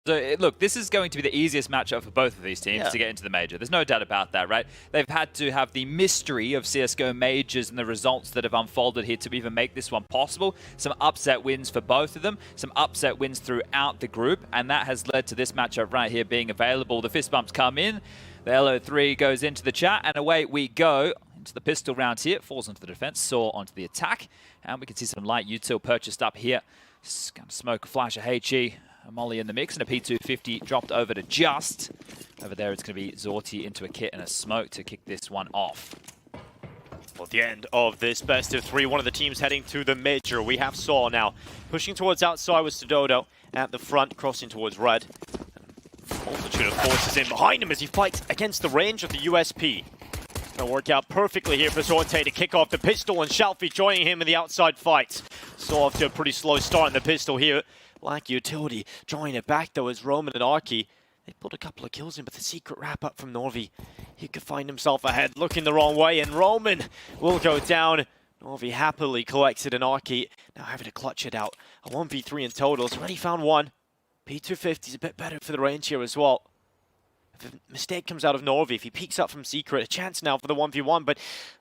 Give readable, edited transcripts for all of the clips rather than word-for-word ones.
So, look, this is going to be the easiest matchup for both of these teams to get into the major. There's no doubt about that, right? They've had to have the mystery of CSGO majors and the results that have unfolded here to even make this one possible. Some upset wins for both of them, some upset wins throughout the group, and that has led to this matchup right here being available. The fist bumps come in, the LO3 goes into the chat, and away we go. Into the pistol rounds here, falls onto the defense, sAw onto the attack, and we can see some light util purchased up here. Just gonna smoke a flash of HE. A molly in the mix, and a P250 dropped over to Just. Over there, it's going to be Zorti into a kit and a smoke to kick this one off. Well, at the end of this best of 3, one of the teams heading to the major. We have sAw now pushing towards outside with sAw at the front, crossing towards red. Multitude of forces in behind him as he fights against the range of the USP. Gonna work out perfectly here for Zorte to kick off the pistol, and Shalfie joining him in the outside fight. sAw off to a pretty slow start in the pistol here. Black Utility drawing it back though as Roman and Arky, they pulled a couple of kills in, but the secret wrap up from Norvi, he could find himself ahead, looking the wrong way, and Roman will go down. Norvi happily collects it, and Arky now having to clutch it out. A 1v3 in total, he's already found one. P250 is a bit better for the range here as well. If a mistake comes out of Norvi, if he peeks up from Secret, a chance now for the 1v1, but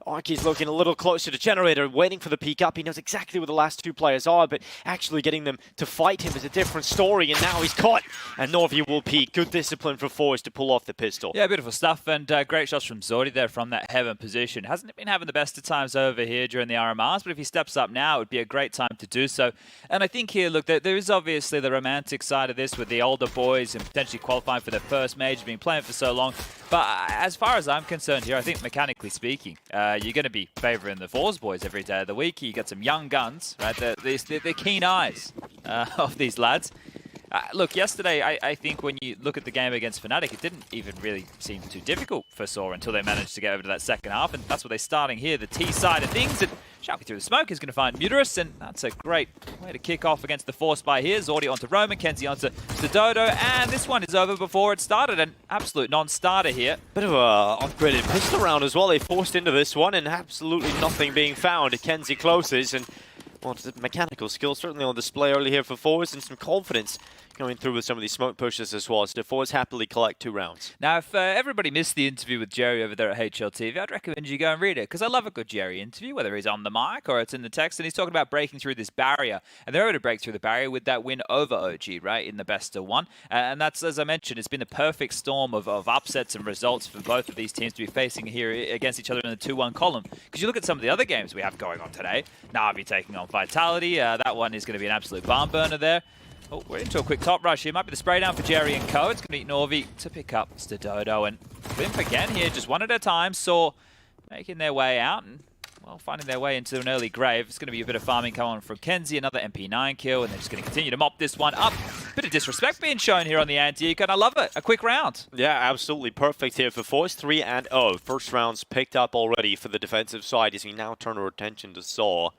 Arky's looking a little closer to Generator, waiting for the peek up. He knows exactly where the last 2 players are, but actually getting them to fight him is a different story, and now he's caught, and Norvi will peek. Good discipline for forZe to pull off the pistol. Yeah, beautiful stuff, and great shots from Zorti there from that heaven position. Hasn't been having the best of times over here during the RMRs, but if he steps up now, it would be a great time to do so. And I think here, look, there is obviously the romantic side of this with the older boys and potentially qualifying for their first major, being playing for so long. But as far as I'm concerned here, I think mechanically speaking, you're going to be favouring the forZe boys every day of the week. You got some young guns, right? They're keen eyes of these lads. Look, yesterday, I think when you look at the game against Fnatic, it didn't even really seem too difficult for sAw until they managed to get over to that second half, and that's what they're starting here, the T side of things. And Shalfie through the smoke is going to find Muterus, and that's a great way to kick off against the force by here. Zordi onto Roman, Kenzie onto sAw, and this one is over before it started. An absolute non-starter here. Bit of a upgraded pistol round as well. They forced into this one, and absolutely nothing being found. Kenzie closes, and well, the mechanical skill certainly on display early here for forZe, and some confidence going through with some of these smoke pushes as well. So forZe happily collect 2 rounds. Now, if everybody missed the interview with Jerry over there at HLTV, I'd recommend you go and read it, because I love a good Jerry interview, whether he's on the mic or it's in the text, and he's talking about breaking through this barrier. And they're able to break through the barrier with that win over OG, right, in the best of 1. And that's, as I mentioned, it's been a perfect storm of upsets and results for both of these teams to be facing here against each other in the 2-1 column. Because you look at some of the other games we have going on today. Na'Vi taking on Vitality. That one is going to be an absolute barn burner there. Oh, we're into a quick top rush here. Might be the spray down for Jerry and co. It's going to be Norvi to pick up sAw, and Blimp again here, just one at a time. sAw making their way out and, well, finding their way into an early grave. It's going to be a bit of farming coming on from Kenzie, another MP9 kill, and they're just going to continue to mop this one up. Bit of disrespect being shown here on the anti-eco, and I love it. A quick round. Yeah, absolutely perfect here for forZe. 3-0. First round's picked up already for the defensive side as we now turn our attention to sAw.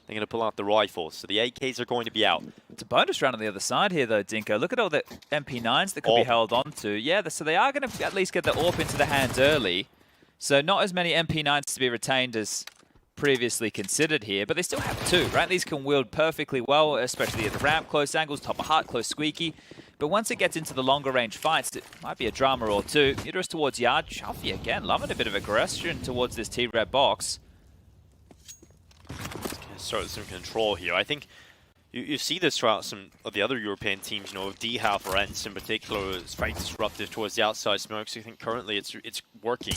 They're going to pull out the rifles, so the AKs are going to be out. It's a bonus round on the other side here, though, Dinko. Look at all the MP9s that could be held on to. Yeah, so they are going to at least get the AWP into the hands early. So not as many MP9s to be retained as previously considered here, but they still have 2, right? These can wield perfectly well, especially at the ramp, close angles, top of heart, close squeaky. But once it gets into the longer range fights, it might be a drama or 2. Muterus towards Yard. Shalfie again, loving a bit of aggression towards this T-red box. Start some control here. I think you see this throughout some of the other European teams, you know, of DHAF or ENCE in particular, is very disruptive towards the outside smokes. I think currently it's working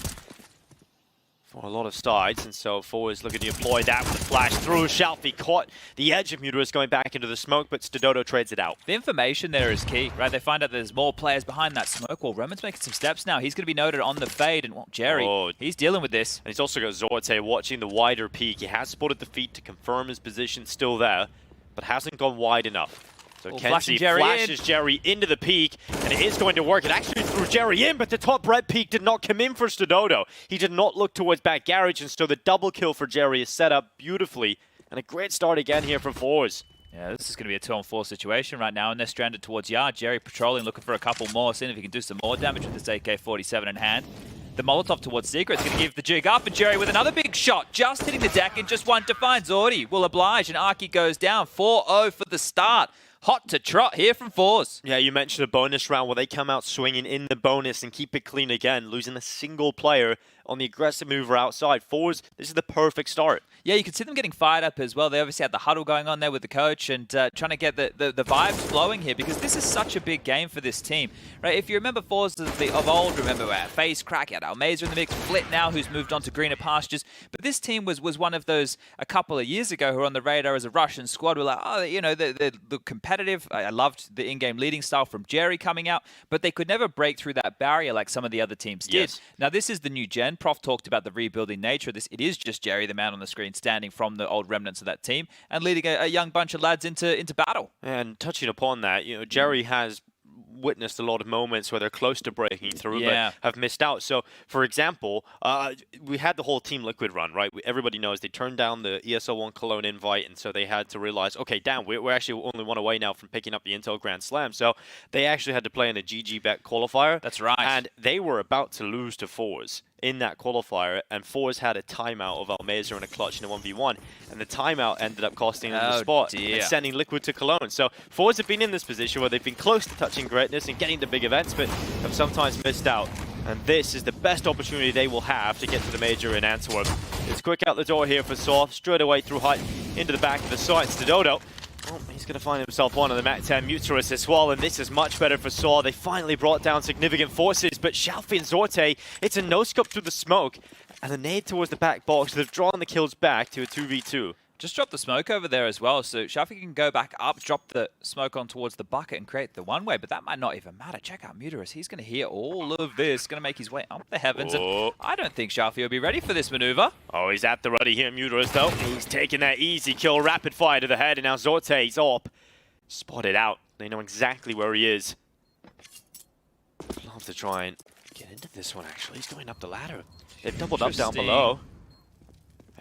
for a lot of sides, and so forZe looking to employ that with a flash through. Shalfie caught the edge of Muterus going back into the smoke, but sAw trades it out. The information there is key, right? They find out there's more players behind that smoke. Well, Roman's making some steps now. He's going to be noted on the fade, and well, Jerry, he's dealing with this. And he's also got Zorte watching the wider peak. He has spotted the feet to confirm his position still there, but hasn't gone wide enough. So Kenzie flashes Jerry into the peak, and it is going to work. It actually threw Jerry in, but the top red peak did not come in for sAw. He did not look towards back garage, and so the double kill for Jerry is set up beautifully. And a great start again here for forZe. Yeah, this is going to be a 2-on-4 situation right now, and they're stranded towards Yard. Jerry patrolling, looking for a couple more, seeing if he can do some more damage with this AK-47 in hand. The Molotov towards Secret is going to give the jig up, and Jerry with another big shot, just hitting the deck and just one to find. Zordi will oblige, and Arky goes down. 4-0 for the start hot to trot here from forZe. Yeah, you mentioned a bonus round where they come out swinging in the bonus and keep it clean again, losing a single player on the aggressive mover outside. forZe, this is the perfect start. Yeah, you can see them getting fired up as well. They obviously had the huddle going on there with the coach and trying to get the vibes flowing here because this is such a big game for this team. Right? If you remember forZe of old, remember FaZe, Crack, you had Almazer in the mix, Flit now, who's moved on to greener pastures. But this team was one of those a couple of years ago who were on the radar as a Russian squad. We're like, oh, you know, they're competitive. I loved the in-game leading style from Jerry coming out, but they could never break through that barrier like some of the other teams did. Yes. Now, this is the new gen. Prof talked about the rebuilding nature of this. It is just Jerry, the man on the screen, standing from the old remnants of that team and leading a young bunch of lads into battle. And touching upon that, you know, Jerry has witnessed a lot of moments where they're close to breaking through but have missed out. So, for example, we had the whole Team Liquid run, right? Everybody knows they turned down the ESL1 Cologne invite, and so they had to realize, okay, damn, we're actually only one away now from picking up the Intel Grand Slam. So they actually had to play in a GG bet qualifier. That's right. And they were about to lose to forZe in that qualifier, and forZe had a timeout of Almazer in a clutch in a 1v1, and the timeout ended up costing them the spot and sending Liquid to Cologne. So forZe have been in this position where they've been close to touching greatness and getting to big events, but have sometimes missed out. And this is the best opportunity they will have to get to the major in Antwerp. It's quick out the door here for sAw, straight away through height into the back of the site. It's sAw. Oh, he's going to find himself one on the Mac 10 Muterus as well, and this is much better for sAw. They finally brought down significant forces, but Xiaofi and Zorte, it's a no-scope through the smoke, and a nade towards the back box. They've drawn the kills back to a 2v2. Just drop the smoke over there as well, so Xiaofi can go back up, drop the smoke on towards the bucket and create the one-way, but that might not even matter. Check out Muterus. He's going to hear all of this, going to make his way up the heavens. And I don't think Xiaofi will be ready for this maneuver. Oh, he's at the ready here, Muterus, though. He's taking that easy kill, rapid fire to the head, and now Zorte's up. Spotted out. They know exactly where he is. Love to try and get into this one, actually. He's going up the ladder. They've doubled up down below.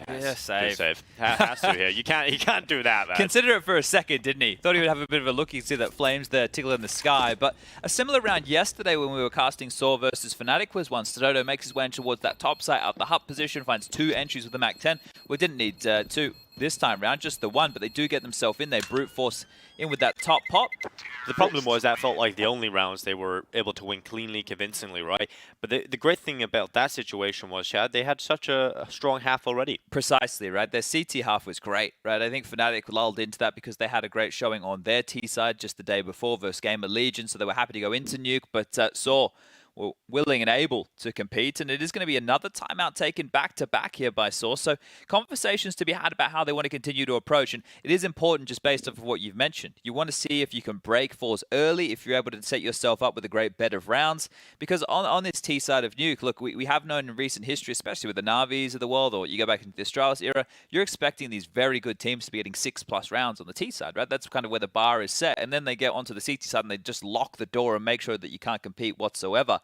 Yeah, save. Has to here. You can't do that, man. Consider it for a second, didn't he? Thought he would have a bit of a look. You can see that flames there tickle in the sky. But a similar round yesterday when we were casting sAw versus Fnatic was one. sAw makes his way in towards that top site, up the hub position, finds 2 entries with the Mac 10. We didn't need 2 this time round, just the 1, but they do get themselves in. They brute force in with that top pop. The problem was that felt like the only rounds they were able to win cleanly, convincingly, right? But the great thing about that situation was, Chad, they had such a strong half already. Precisely, right? Their CT half was great, right? I think Fnatic lulled into that because they had a great showing on their T side just the day before versus Gamer Legion, so they were happy to go into Nuke, but sAw were willing and able to compete, and it is going to be another timeout taken back-to-back here by sAw, so conversations to be had about how they want to continue to approach, and it is important just based off of what you've mentioned. You want to see if you can break forZe early, if you're able to set yourself up with a great bed of rounds, because on this T side of Nuke, look, we have known in recent history, especially with the Navis of the world, or you go back into the Astralis era, you're expecting these very good teams to be getting 6+ rounds on the T side, right? That's kind of where the bar is set, and then they get onto the CT side and they just lock the door and make sure that you can't compete whatsoever.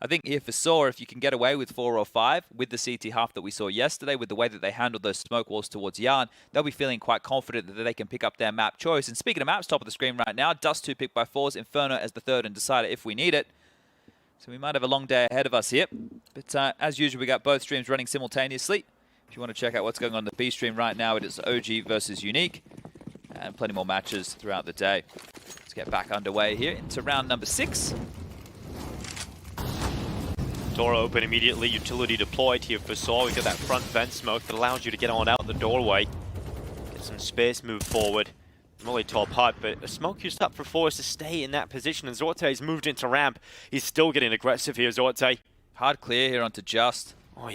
I think here for sAw, if you can get away with 4 or 5 with the CT half that we saw yesterday, with the way that they handled those smoke walls towards Yarn, they'll be feeling quite confident that they can pick up their map choice. And speaking of maps, top of the screen right now, Dust 2 picked by forZe, Inferno as the 3rd and Decider if we need it. So we might have a long day ahead of us here. But as usual, we got both streams running simultaneously. If you want to check out what's going on in the B stream right now, it is OG versus Unique. And plenty more matches throughout the day. Let's get back underway here into round number 6. Door open immediately, utility deployed here for sAw. We got that front vent smoke that allows you to get on out the doorway. Get some space, move forward. Really top hut, but a smoke used up for forZe to stay in that position, and Zorte's moved into ramp. He's still getting aggressive here, Zorte. Hard clear here onto Just. Oh,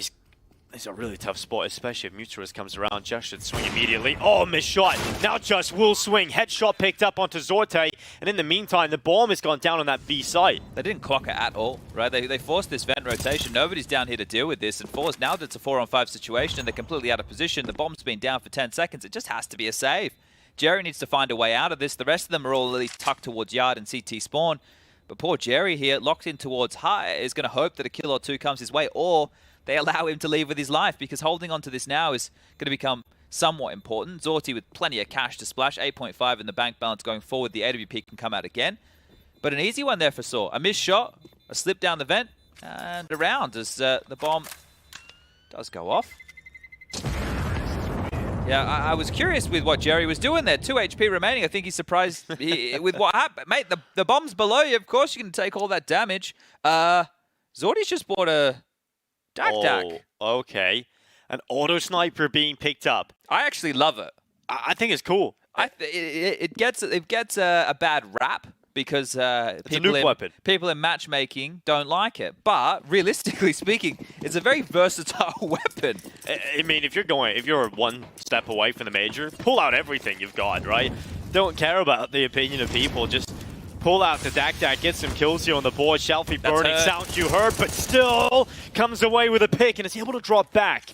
it's a really tough spot, especially if Muterus comes around. Just should swing immediately. Oh, missed shot. Now Just will swing. Headshot picked up onto Zorte. And in the meantime, the bomb has gone down on that B site. They didn't clock it at all, right? They forced this vent rotation. Nobody's down here to deal with this. And forZe, now that it's a 4-on-5 situation and they're completely out of position, the bomb's been down for 10 seconds. It just has to be a save. Jerry needs to find a way out of this. The rest of them are all at least tucked towards Yard and CT spawn. But poor Jerry here, locked in towards High, is going to hope that a kill or 2 comes his way, or they allow him to leave with his life, because holding on to this now is going to become somewhat important. Zorti with plenty of cash to splash, 8.5 in the bank balance going forward. The AWP can come out again. But an easy one there for sAw. A missed shot, a slip down the vent, and around as the bomb does go off. Yeah, I was curious with what Jerry was doing there. 2 HP remaining. I think he's surprised with what happened. Mate, the bomb's below you. Of course you can take all that damage. Zordy's just bought a Dak. Oh, okay. An auto sniper being picked up. I actually love it. I think it's cool. It gets a bad rap because people in matchmaking don't like it. But realistically speaking, it's a very versatile weapon. I mean, if you're one step away from the major, pull out everything you've got, right? Don't care about the opinion of people. Just pull out the Dak, get some kills here on the board. Shelfie burning sound you heard, but still comes away with a pick and is able to drop back.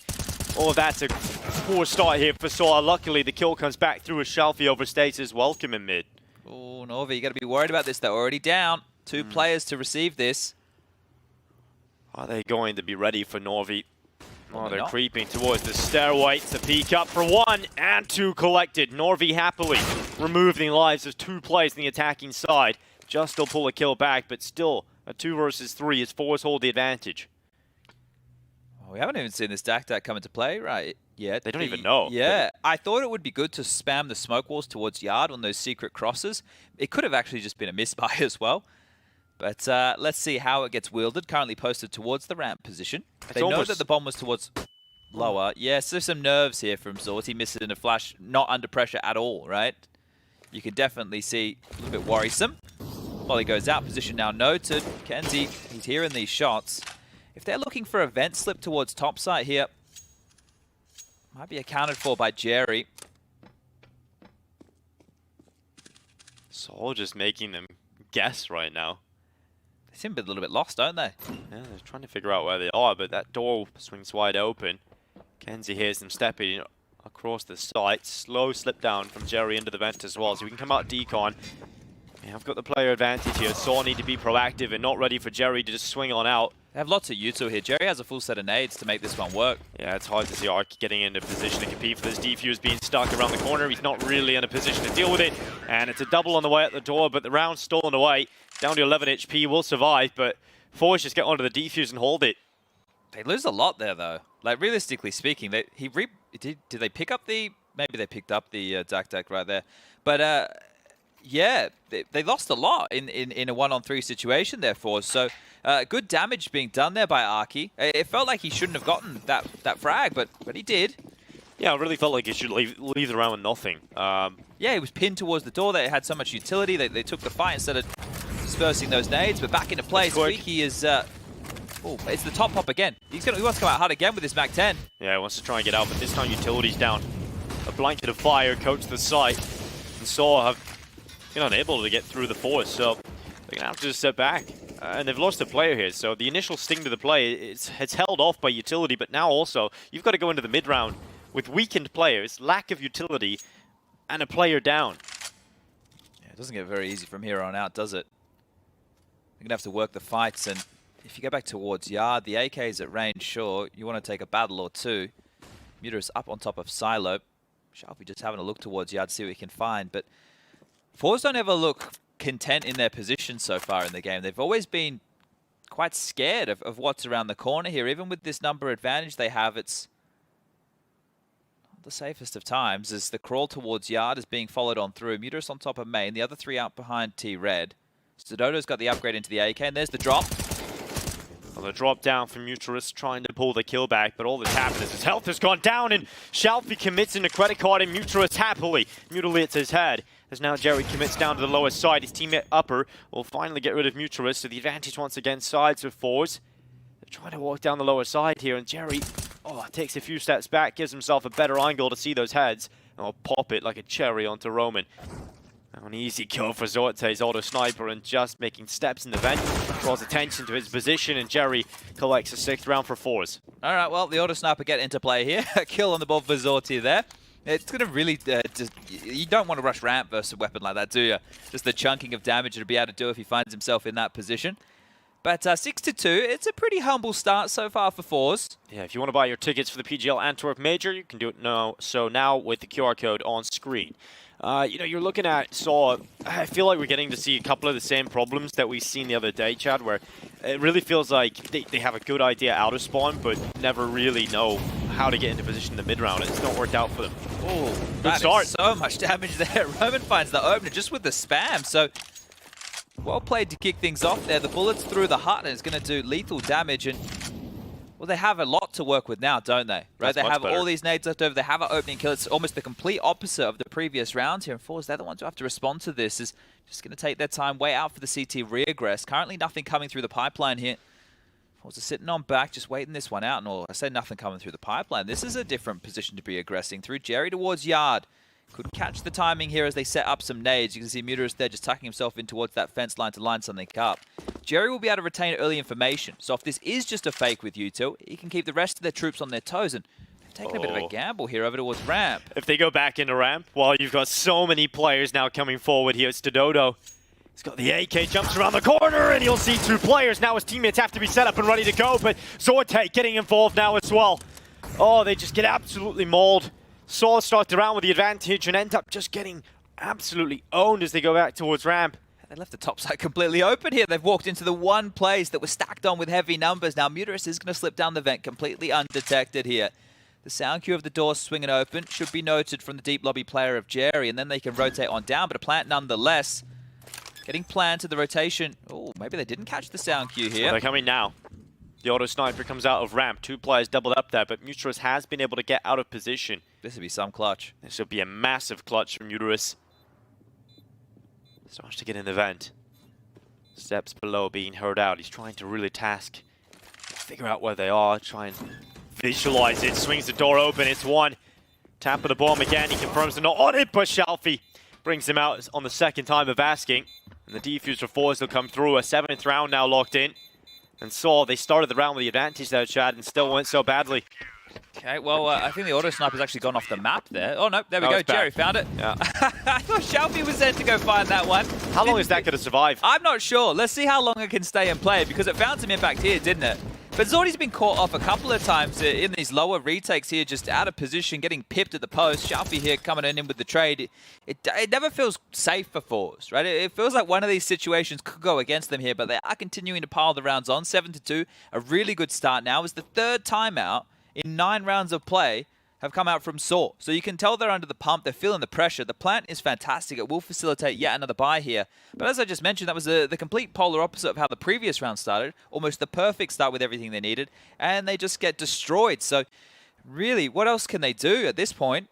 Oh, that's a poor start here for sAw. Luckily, the kill comes back through as Shelfie overstays his welcome in mid. Oh, Norvi, you got to be worried about this. They're already down. 2 players to receive this. Are they going to be ready for Norvi? Oh, they're creeping towards the stairway to peek up for 1 and 2 collected. Norvi happily removing lives of 2 players on the attacking side. Just will pull a kill back, but still a 2 versus 3 as forZe hold the advantage. We haven't even seen this Dak come into play yet. They don't even know. Yeah, I thought it would be good to spam the smoke walls towards Yard on those secret crosses. It could have actually just been a misbuy as well. But let's see how it gets wielded. Currently posted towards the ramp position. They know that the bomb was towards lower. Yes, there's some nerves here from Zort. He misses in a flash, not under pressure at all, right? You can definitely see a little bit worrisome. While he goes out, position now noted. Kenzie, he's hearing these shots. If they're looking for a vent slip towards topside here, might be accounted for by Jerry. sAw just making them guess right now. They seem a little bit lost, don't they? Yeah, they're trying to figure out where they are, but that door swings wide open. Kenzie hears them stepping across the site. Slow slip down from Jerry into the vent as well, so we can come out decon. Yeah, I've got the player advantage here. sAw need to be proactive and not ready for Jerry to just swing on out. They have lots of util here. Jerry has a full set of nades to make this one work. Yeah, it's hard to see Ark getting into position to compete for this defuse being stuck around the corner. He's not really in a position to deal with it. And it's a double on the way at the door, but the round's stolen away. Down to 11 HP, will survive, but forZe just get onto the defuse and hold it. They lose a lot there, though. Like, realistically speaking, did they pick up the... Maybe they picked up the Dak right there. But, yeah, they lost a lot in a 1-on-3 situation there for us. So, good damage being done there by Arky. It felt like he shouldn't have gotten that frag, but he did. Yeah, it really felt like he should leave the round with nothing. Yeah, he was pinned towards the door. They had so much utility. They took the fight instead of dispersing those nades. But back into play, Squeaky is... oh, it's the top pop again. He wants to come out hard again with his Mac 10. Yeah, he wants to try and get out, but this time utility's down. A blanket of fire coats the site. And sAw have been unable to get through the force, so they're going to have to just step back. And they've lost a player here, so the initial sting to the play, it's held off by utility, but now also, you've got to go into the mid-round with weakened players, lack of utility, and a player down. Yeah, it doesn't get very easy from here on out, does it? You're going to have to work the fights, and if you go back towards Yard, the AK is at range, sure. You want to take a battle or two. Muterus up on top of Silo. Sharpie just having a look towards Yard, see what he can find, but forZe don't ever look content in their position so far in the game. They've always been quite scared of what's around the corner here. Even with this number advantage they have, it's not the safest of times as the crawl towards Yard is being followed on through. Muterus on top of main, the other 3 out behind T-Red. sAw's got the upgrade into the AK, and there's the drop. Well, the drop down from Muterus trying to pull the kill back, but all that's happened is his health has gone down, and Shelfie commits into credit card, and Muterus happily mutilates his head. As now Jerry commits down to the lower side, his teammate Upper will finally get rid of Muterus, so the advantage once again sides with forZe. They're trying to walk down the lower side here, and Jerry takes a few steps back, gives himself a better angle to see those heads, and will pop it like a cherry onto Roman. Now an easy kill for Zorte's auto sniper, and just making steps in the vent draws attention to his position, and Jerry collects a 6th round for forZe. All right, well, the auto sniper get into play here. A kill on the board for Zorte there. It's going to really you don't want to rush ramp versus a weapon like that, do you? Just the chunking of damage to be able to do if he finds himself in that position. But 6-2, it's a pretty humble start so far for forZe. Yeah, if you want to buy your tickets for the PGL Antwerp Major, you can do it now. So now with the QR code on screen. You know, you're looking at sAw. I feel like we're getting to see a couple of the same problems that we've seen the other day, Chad, where it really feels like they have a good idea out of spawn, but never really know how to get into position in the mid-round. It's not worked out for them. Oh, Good that start. is so much damage there. Roman finds the opener just with the spam. So, well played to kick things off there. The bullets through the hut and it's going to do lethal damage. And, well, they have a lot to work with now, don't they? Right? That's they have better. all these nades left over. They have an opening kill. It's almost the complete opposite of the previous rounds here. And forZe, they're the ones who have to respond to this. Is just going to take their time, wait out for the CT reaggress. Currently, nothing coming through the pipeline here. forZe sitting on back, just waiting this one out. And I said nothing coming through the pipeline. This is a different position to be aggressing through. Jerry towards Yard. Could catch the timing here as they set up some nades. You can see Muterus there just tucking himself in towards that fence line to line something up. Jerry will be able to retain early information. So if this is just a fake with U2, he can keep the rest of their troops on their toes. And they've taken a bit of a gamble here over towards ramp. If they go back into ramp, well, you've got so many players now coming forward here. It's Dodo. He's got the AK, jumps around the corner, and you'll see 2 players. Now his teammates have to be set up and ready to go, but sAw getting involved now as well. Oh, they just get absolutely mauled. sAw starts around with the advantage and end up just getting absolutely owned as they go back towards ramp. They left the top side completely open here. They've walked into the one place that was stacked on with heavy numbers. Now Muterus is going to slip down the vent completely undetected here. The sound cue of the door swinging open should be noted from the deep lobby player of Jerry, and then they can rotate on down, but a plant nonetheless. Getting planned to the rotation. Oh, maybe they didn't catch the sound cue here. Well, they're coming now. The auto sniper comes out of ramp. 2 players doubled up there, but Muterus has been able to get out of position. This would be some clutch. This will be a massive clutch from Muterus. Starts to get in the vent. Steps below being heard out. He's trying to really figure out where they are, try and visualize it. Swings the door open, it's 1. Tap of the bomb again, he confirms they're not on it, but Shalfie brings him out on the second time of asking. And the defuse for forZe will come through. A 7th round now locked in. And sAw, they started the round with the advantage there, Chad, and still went so badly. Okay, well, I think the auto sniper's actually gone off the map there. Oh, no, there we go. Jerry found it. Yeah. I thought Shalfie was there to go find that one. How long is that going to survive? I'm not sure. Let's see how long it can stay and play, because it found some impact here, didn't it? But Zordy's been caught off a couple of times in these lower retakes here, just out of position, getting pipped at the post. Shalfie here coming in with the trade. It never feels safe for forZe, right? It feels like one of these situations could go against them here, but they are continuing to pile the rounds on. 7-2, a really good start now. It's the 3rd timeout in 9 rounds of play have come out from sAw. So you can tell they're under the pump. They're feeling the pressure. The plant is fantastic. It will facilitate yet another buy here. But as I just mentioned, that was the complete polar opposite of how the previous round started. Almost the perfect start with everything they needed. And they just get destroyed. So really, what else can they do at this point?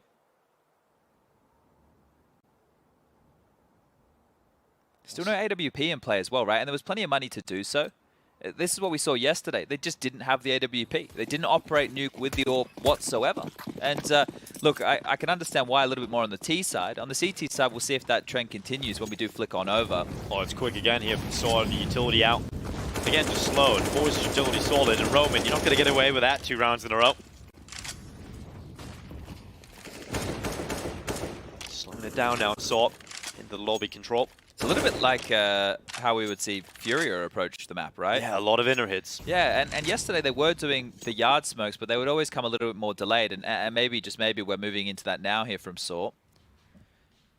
Still no AWP in play as well, right? And there was plenty of money to do so. This is what we saw yesterday. They just didn't have the AWP. They didn't operate Nuke with the AWP whatsoever. And look, I can understand why a little bit more on the T side. On the CT side, we'll see if that trend continues when we do flick on over. Oh, it's quick again here from sAw, the utility out. Again, just slowed. forZe's utility solid, and Roman, you're not going to get away with that 2 rounds in a row. Slowing it down now, sAw into the lobby control. It's a little bit like how we would see Furia approach the map, right? Yeah, a lot of inner hits. Yeah, and yesterday they were doing the yard smokes, but they would always come a little bit more delayed, and maybe, just maybe, we're moving into that now here from sAw.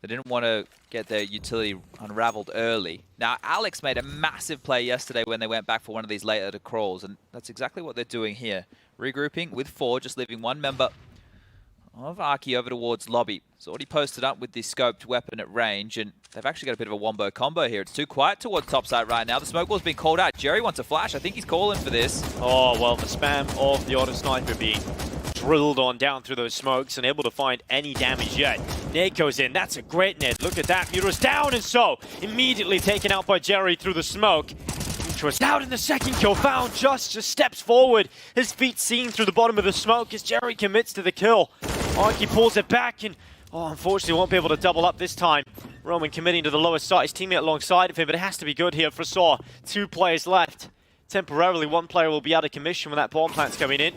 They didn't want to get their utility unraveled early. Now, Alex made a massive play yesterday when they went back for one of these later crawls, and that's exactly what they're doing here. Regrouping with 4, just leaving 1 member of Arky over towards lobby. It's already posted up with the scoped weapon at range, and they've actually got a bit of a wombo combo here. It's too quiet towards topside right now. The smoke wall's been called out. Jerry wants a flash. I think he's calling for this. Oh, well, the spam of the auto sniper being drilled on down through those smokes, unable to find any damage yet. Nade goes in. That's a great nade. Look at that. Muterus down, and so immediately taken out by Jerry through the smoke. Muterus out in the second kill. Found just steps forward. His feet seen through the bottom of the smoke as Jerry commits to the kill. Arky pulls it back and, unfortunately won't be able to double up this time. Roman committing to the lowest side, his teammate alongside of him, but it has to be good here for sAw. 2 players left. Temporarily, 1 player will be out of commission when that bomb plant's coming in.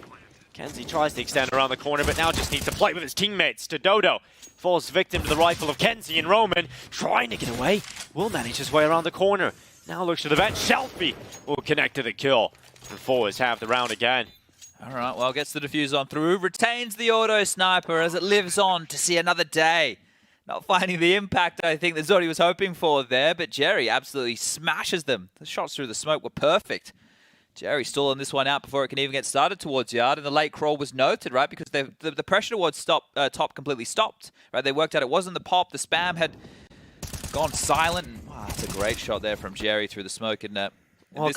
Kenzie tries to extend around the corner, but now just needs to play with his teammates. Dodo falls victim to the rifle of Kenzie, and Roman, trying to get away, will manage his way around the corner. Now looks to the vent. Shelby will connect to the kill. And forZe have the round again. All right, well, gets the defuse on through, retains the auto sniper as it lives on to see another day. Not finding the impact I think that Zordy was hoping for there, but Jerry absolutely smashes them. The shots through the smoke were perfect. Jerry stalling this one out before it can even get started towards Yard, and the late crawl was noted, right? Because the pressure towards top completely stopped, right? They worked out it wasn't the pop. The spam had gone silent. And, wow, that's a great shot there from Jerry through the smoke. And Well,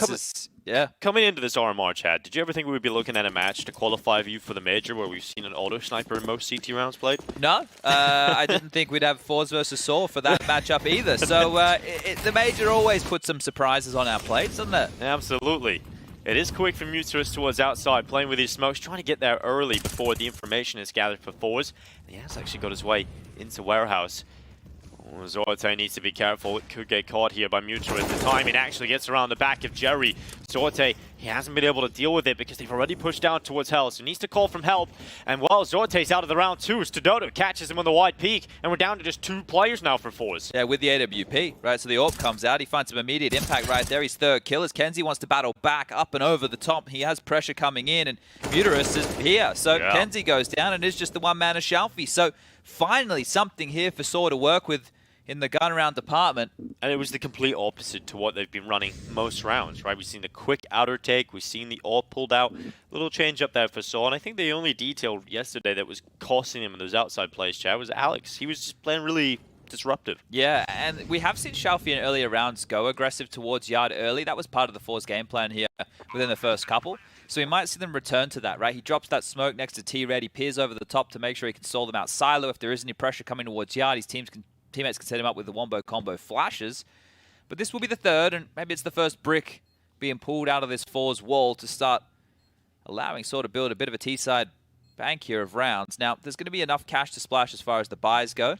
coming into this RMR, Chad, did you ever think we would be looking at a match to qualify you for the major where we've seen an auto sniper in most CT rounds played? No, I didn't think we'd have forZe versus sAw for that matchup either. So the major always puts some surprises on our plates, doesn't it? Absolutely. It is quick from Muterus towards outside, playing with his smokes, trying to get there early before the information is gathered for forZe. And he has actually got his way into warehouse. Zorte needs to be careful. It could get caught here by Muterus. The timing actually gets around the back of Jerry. Zorte, he hasn't been able to deal with it because they've already pushed down towards Hell, so he needs to call from help. And while Zorte's out of the round 2, sAw catches him on the wide peak, and we're down to just 2 players now for forZe. Yeah, with the AWP, right? So the AWP comes out. He finds some immediate impact right there. His third kill as kenzie wants to battle back up and over the top. He has pressure coming in, and Muterus is here. So yeah. kenzie goes down, and it's just the one man of shalfie. So finally something here for sAw to work with in the gun round department. And it was the complete opposite to what they've been running most rounds, right? We've seen the quick outer take, we've seen the AWP pulled out. Little change up there for sAw, and I think the only detail yesterday that was costing him in those outside plays, Chad, was Alex. He was just playing really disruptive. Yeah, and we have seen shalfie in earlier rounds go aggressive towards Yard early. That was part of the forZe game plan here within the first couple. So we might see them return to that, right? He drops that smoke next to T-Red. He peers over the top to make sure he can stall them out silo. If there is any pressure coming towards Yard, his teammates can set him up with the wombo combo flashes. But this will be the third, and maybe it's the first brick being pulled out of this forZe wall to start allowing sAw to build a bit of a T-side bank here of rounds. Now, there's going to be enough cash to splash as far as the buys go.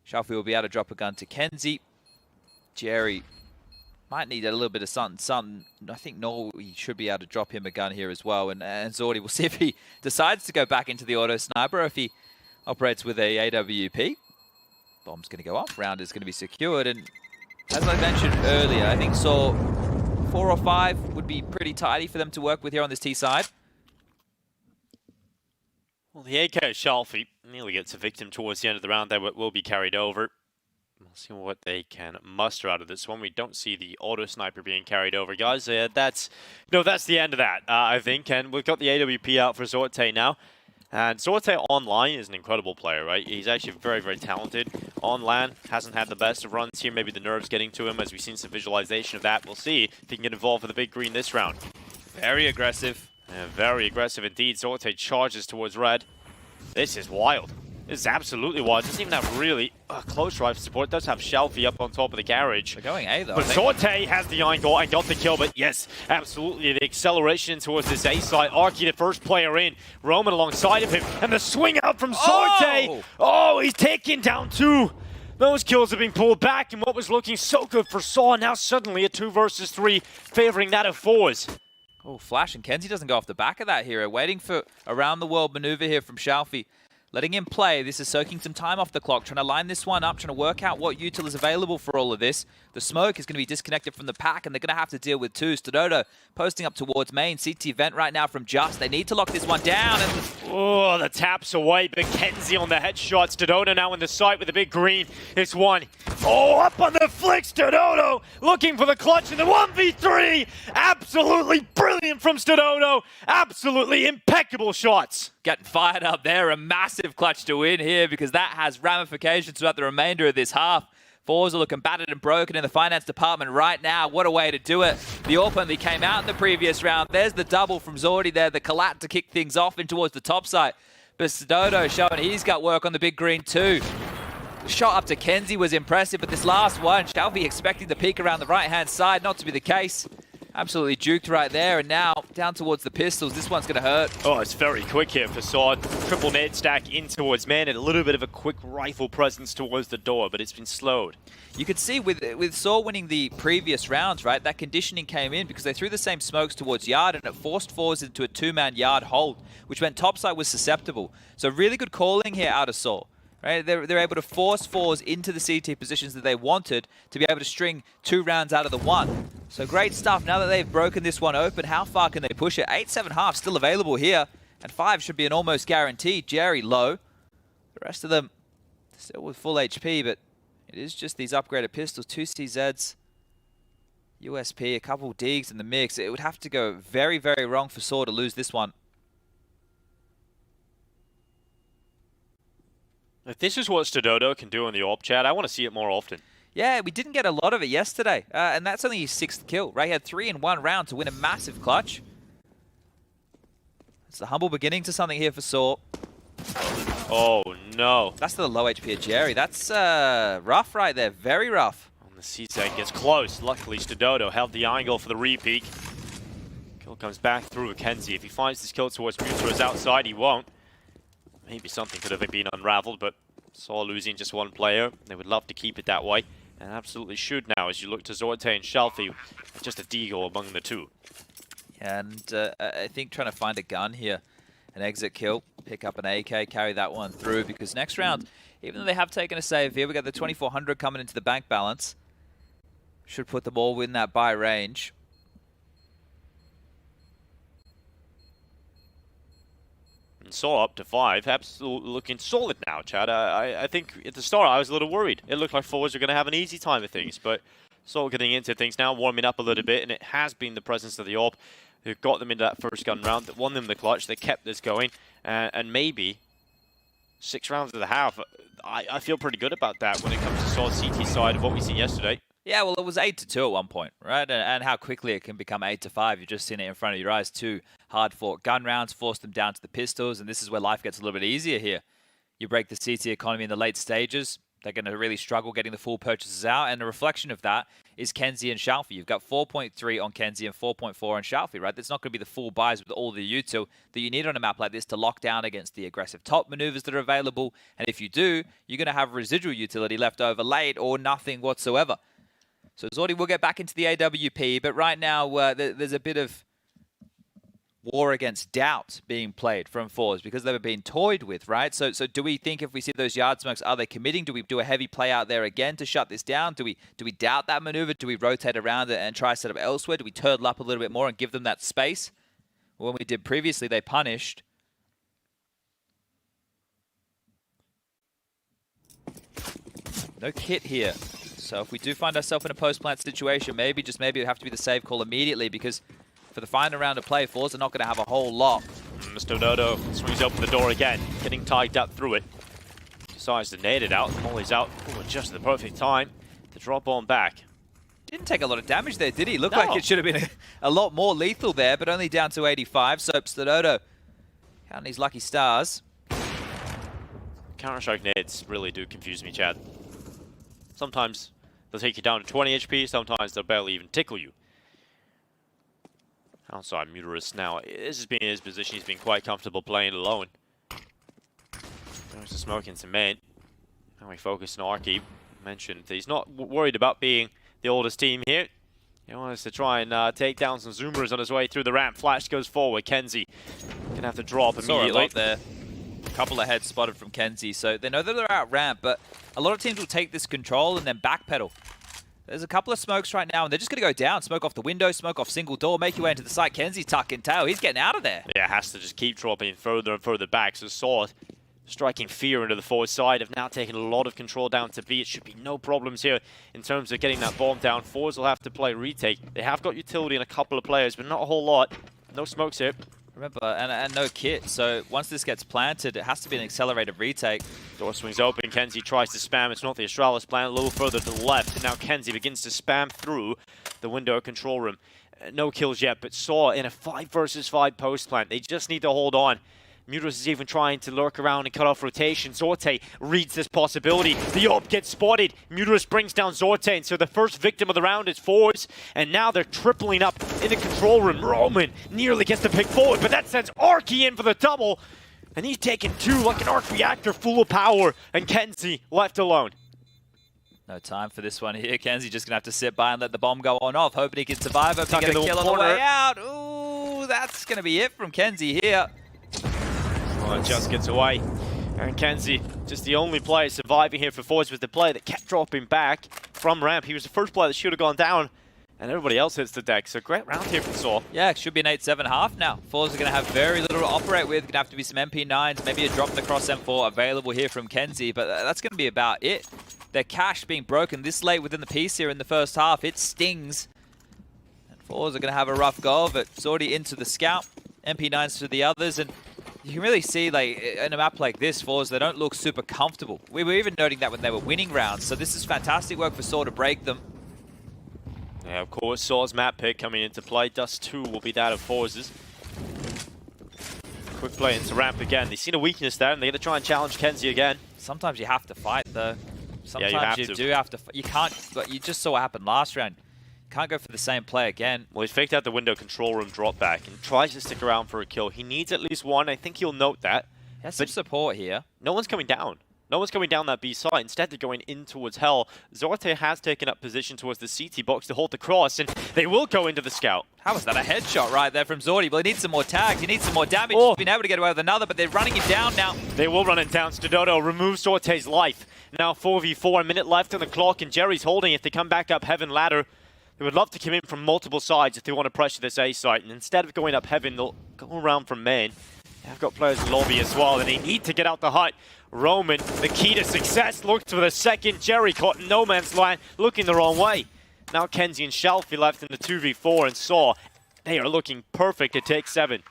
shalfie will be able to drop a gun to kenzie. Jerry might need a little bit of something. I think Noel should be able to drop him a gun here as well. And Zordy will see if he decides to go back into the auto sniper or if he operates with a AWP. Bomb's going to go off. Round is going to be secured. And as I mentioned earlier, I think sAw 4 or 5 would be pretty tidy for them to work with here on this T side. Well, the AK shalfie nearly gets a victim towards the end of the round there, but will be carried over. We'll see what they can muster out of this one. We don't see the auto sniper being carried over, guys. That's the end of that, I think. And we've got the AWP out for Zorte now. And Zorte online is an incredible player, right? He's actually very, very talented. On LAN, hasn't had the best of runs here. Maybe the nerves getting to him as we've seen some visualization of that. We'll see if he can get involved with the big green this round. Very aggressive. Yeah, very aggressive indeed. Zorte charges towards red. This is wild. This is absolutely wild. Doesn't even have really close rifle support. Does have shalfie up on top of the garage. They're going A though. But Zorte has the angle and got the kill. But yes, absolutely. The acceleration towards this A side. Arky, the first player in. Roman alongside of him. And the swing out from Zorte. Oh, he's taking down 2. Those kills have been pulled back. And what was looking so good for sAw, now suddenly a 2 versus 3, favoring that of forZe. Oh, flash, and kenzie doesn't go off the back of that hero. Waiting for around the world maneuver here from shalfie. Letting him play. This is soaking some time off the clock, trying to line this one up, trying to work out what util is available for all of this. The smoke is going to be disconnected from the pack, and they're going to have to deal with 2. sAw posting up towards main. CT vent right now from Just. They need to lock this one down. And oh, the taps away, but kenzie on the headshot. sAw now in the sight with the big green. It's one. Oh, up on the flick, sAw looking for the clutch in the 1v3. Absolutely brilliant from sAw. Absolutely impeccable shots. Getting fired up there. A massive clutch to win here because that has ramifications throughout the remainder of this half. forZe are looking battered and broken in the finance department right now. What a way to do it. The AWP only came out in the previous round. There's the double from Zordy there, the collat to kick things off in towards the top side. But sAw showing he's got work on the big green too. The shot up to kenzie was impressive, but this last one, shalfie expecting the peek around the right-hand side, not to be the case. Absolutely duked right there, and now down towards the pistols. This one's going to hurt. Oh, it's very quick here for sAw. Triple nade stack in towards man, and a little bit of a quick rifle presence towards the door, but it's been slowed. You could see with sAw winning the previous rounds, right, that conditioning came in because they threw the same smokes towards Yard, and it forced forZe into a 2-man Yard hold, which meant topside was susceptible. So really good calling here out of sAw. Right, they're able to force forZe into the CT positions that they wanted to be able to string 2 rounds out of the 1. So great stuff. Now that they've broken this one open, how far can they push it? 8-7.5 still available here, and 5 should be an almost guarantee. Jerry low. The rest of them still with full HP, but it is just these upgraded pistols. 2 CZs. USP, a couple digs in the mix. It would have to go very, very wrong for sAw to lose this one. If this is what sAw can do in the AWP chat, I want to see it more often. Yeah, we didn't get a lot of it yesterday, and that's only his 6th kill. Ray had 3 in 1 round to win a massive clutch. It's the humble beginning to something here for sAw. Oh no. That's the low HP of Jerry. That's rough right there, very rough. On the C-side gets close. Luckily, sAw held the angle for the repeat. Kill comes back through Kenzie. If he finds this kill towards Mutro's outside, he won't. Maybe something could have been unraveled, but sAw losing just one player. They would love to keep it that way, and absolutely should now as you look to Zorte and Shelfie. Just a deagle among the two. Yeah, and I think trying to find a gun here, an exit kill, pick up an AK, carry that one through, because next round, even though they have taken a save here, we got the 2400 coming into the bank balance. Should put them all in that buy range. And sAw up to 5, absolutely looking solid now, Chad. I think at the start I was a little worried. It looked like forwards were going to have an easy time of things, but sAw getting into things now, warming up a little bit, and it has been the presence of the AWP who got them into that first gun round, that won them the clutch, they kept this going, and maybe 6 rounds of the half. I feel pretty good about that when it comes to sAw's CT side of what we seen yesterday. Yeah, well, it was 8-2 at one point, right? And how quickly it can become 8-5. You've just seen it in front of your eyes. 2 hard-fought gun rounds, forced them down to the pistols, and this is where life gets a little bit easier here. You break the CT economy in the late stages, they're going to really struggle getting the full purchases out, and a reflection of that is Kenzie and Shalfie. You've got 4.3 on Kenzie and 4.4 on Shalfie, right? That's not going to be the full buys with all the util that you need on a map like this to lock down against the aggressive top maneuvers that are available, and if you do, you're going to have residual utility left over late or nothing whatsoever. So Zordy will get back into the AWP, but right now there's a bit of war against doubt being played from forZe because they've been toyed with, right? So do we think if we see those yard smokes, are they committing? Do we do a heavy play out there again to shut this down? Do we doubt that maneuver? Do we rotate around it and try to set up elsewhere? Do we turtle up a little bit more and give them that space? When we did previously, they punished. No kit here. So if we do find ourselves in a post-plant situation, maybe, just maybe, it would have to be the save call immediately because for the final round of play, forZe are not going to have a whole lot. Mr. Dodo swings open the door again, getting tied up through it. Decides to nade it out. Molly's out. Ooh, just the perfect time to drop on back. Didn't take a lot of damage there, did he? Looked like it should have been a lot more lethal there, but only down to 85. So Dodo counting his lucky stars. Counter-Strike nades really do confuse me, Chad. Sometimes they'll take you down to 20 HP, sometimes they'll barely even tickle you. Outside Muterus now, this has been his position, he's been quite comfortable playing alone. There's the smoke into main. Now we focus on Arky. Mentioned that he's not worried about being the oldest team here. He wants to try and take down some Zoomers on his way through the ramp. Flash goes forward, Kenzie gonna have to drop immediately. Saw a lot there. A couple of heads spotted from Kenzie, so they know that they're out ramp, but a lot of teams will take this control and then backpedal. There's a couple of smokes right now, and they're just going to go down. Smoke off the window, smoke off single door, make your way into the site. Kenzie tucking tail. He's getting out of there. Yeah, has to just keep dropping further and further back. So sAw striking fear into the forward side, have now taken a lot of control down to B. It should be no problems here in terms of getting that bomb down. forZe will have to play retake. They have got utility in a couple of players, but not a whole lot. No smokes here. Remember, and no kit, so once this gets planted, it has to be an accelerated retake. Door swings open, Kenzie tries to spam. It's not the Astralis plant, a little further to the left. And now Kenzie begins to spam through the window control room. No kills yet, but sAw in a 5 versus 5 post plant. They just need to hold on. Muterus is even trying to lurk around and cut off rotation. Zorte reads this possibility. The AWP gets spotted. Muterus brings down Zorte, and so the first victim of the round is forZe. And now they're tripling up in the control room. Roman nearly gets the pick forward, but that sends Arky in for the double. And he's taking 2 like an arc reactor full of power. And Kenzie left alone. No time for this one here. Kenzie just going to have to sit by and let the bomb go on off. Hoping he can survive. Hoping he can get a kill on the way out. Ooh, that's going to be it from Kenzie here. Well, it just gets away. And Kenzie, just the only player surviving here for forZe, was the player that kept dropping back from ramp. He was the first player that should have gone down, and everybody else hits the deck. So great round here for sAw. Yeah, it should be an 8-7 now. forZe are going to have very little to operate with. Going to have to be some MP9s, maybe a drop the cross M4 available here from Kenzie, but that's going to be about it. Their cache being broken this late within the piece here in the first half, it stings. forZe are going to have a rough go of it. It's already into the scout, MP9s to the others, and you can really see, like, in a map like this, forZe, they don't look super comfortable. We were even noting that when they were winning rounds, so this is fantastic work for sAw to break them. Yeah, of course, sAw's map pick coming into play. Dust 2 will be that of forZe's. Quick play into ramp again. They've seen a weakness there, and they're going to try and challenge kenzie again. Sometimes you have to fight, though. Sometimes yeah, you do have to. You can't. But you just saw what happened last round. You can't go for the same play again. Well, he's faked out the window control room drop back and tries to stick around for a kill. He needs at least one. I think he'll note that. He has some support here. No one's coming down. No one's coming down that B side. Instead, they're going in towards Hell. Zorte has taken up position towards the CT box to hold the cross, and they will go into the scout. How was that a headshot right there from Zordy? Well, he needs some more tags. He needs some more damage. He's been able to get away with another, but they're running him down now. They will run it down. sAw removes Zorte's life. Now 4v4, a minute left on the clock, and Jerry's holding. If they come back up Heaven ladder, they would love to come in from multiple sides if they want to pressure this A site. And instead of going up Heaven, they'll go around from main. They've got players in lobby as well, and they need to get out the hut. Roman, the key to success, looked for the second. Jerry caught in no man's land, looking the wrong way. Now kenzie and Shalfie left in the 2v4, and sAw, they are looking perfect to take 7.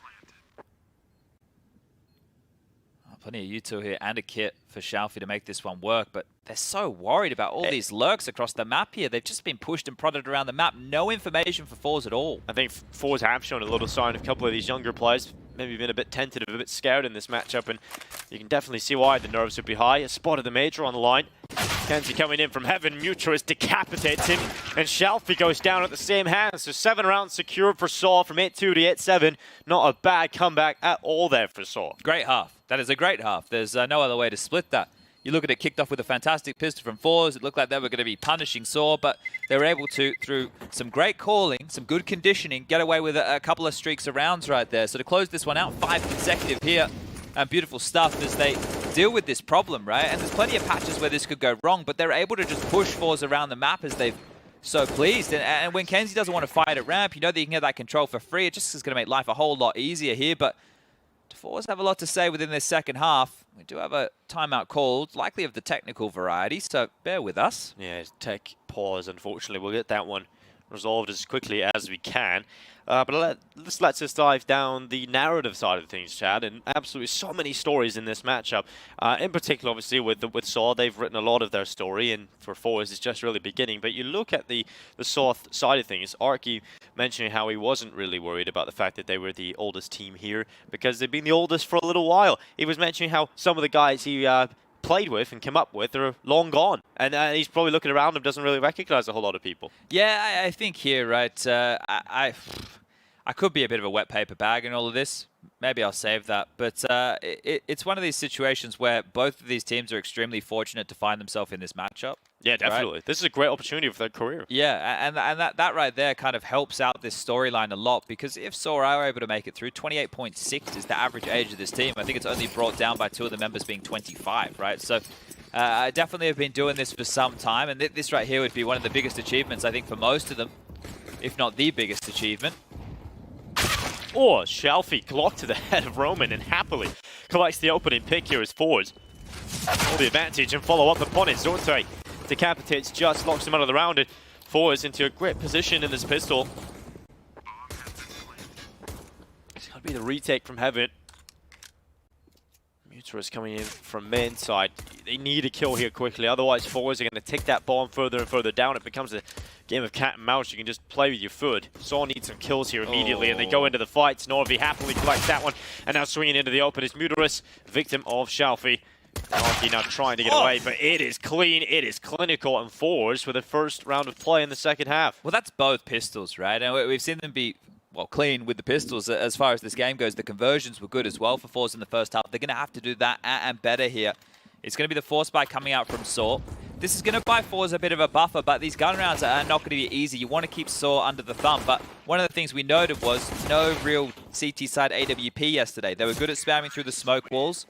Plenty of util here and a kit for Shalfie to make this one work, but they're so worried about all these lurks across the map here. They've just been pushed and prodded around the map. No information for forZe at all. I think forZe have shown a little sign of a couple of these younger players. Maybe been a bit tentative, a bit scared in this matchup, and you can definitely see why the nerves would be high. A spot of the Major on the line. kenzie coming in from Heaven. Mutualist decapitates him, and Shalfie goes down at the same hand. So 7 rounds secured for sAw from 8-2 to 8-7. Not a bad comeback at all there for sAw. Great half. That is a great half. There's no other way to split that. You look at it, kicked off with a fantastic pistol from forZe. It looked like they were going to be punishing sAw, but they were able to, through some great calling, some good conditioning, get away with a couple of streaks of rounds right there. So to close this one out, 5 consecutive here, and beautiful stuff as they deal with this problem, right? And there's plenty of patches where this could go wrong, but they're able to just push forZe around the map as they've so pleased. And when kenzie doesn't want to fight at ramp, you know that you can get that control for free. It just is going to make life a whole lot easier here, but forZe have a lot to say within this second half. We do have a timeout called, likely of the technical variety, so bear with us. Yeah, tech pause, unfortunately. We'll get that one resolved as quickly as we can. But let's just dive down the narrative side of things, Chad, and absolutely so many stories in this matchup. In particular, obviously, with sAw, they've written a lot of their story, and for forZe, it's just really beginning. But you look at the sAw side of things, Arky mentioning how he wasn't really worried about the fact that they were the oldest team here, because they've been the oldest for a little while. He was mentioning how some of the guys he played with and came up with are long gone, and he's probably looking around him, doesn't really recognize a whole lot of people. Yeah, I think here, right, I could be a bit of a wet paper bag in all of this. Maybe I'll save that. But it's one of these situations where both of these teams are extremely fortunate to find themselves in this matchup. Yeah, definitely. Right? This is a great opportunity for their career. Yeah, and that right there kind of helps out this storyline a lot, because if sAw are able to make it through, 28.6 is the average age of this team. I think it's only brought down by 2 of the members being 25, right? So I definitely have been doing this for some time, and this right here would be one of the biggest achievements, I think, for most of them, if not the biggest achievement. Or Shalfie clocked to the head of Roman and happily collects the opening pick here as forZe. All the advantage and follow up upon it. Zorte decapitates just, locks him out of the round, and forZe into a great position in this pistol. It's going to be the retake from Heaven. Mutualist coming in from main side. They need a kill here quickly, otherwise forZe are going to take that bomb further and further down. It becomes a game of cat and mouse. You can just play with your foot. sAw needs some kills here immediately, and they go into the fight. Snorvi happily collects that one, and now swinging into the open is Mutualist, victim of Shalfie. Arky now trying to get away, but it is clean, it is clinical, and forZe for the first round of play in the second half. Well, that's both pistols, right? And we've seen them be, well, clean with the pistols as far as this game goes. The conversions were good as well for forZe in the first half. They're going to have to do that and better here. It's going to be the force buy coming out from sAw. This is going to buy forZe a bit of a buffer, but these gun rounds are not going to be easy. You want to keep sAw under the thumb, but one of the things we noted was no real CT side AWP yesterday. They were good at spamming through the smoke walls.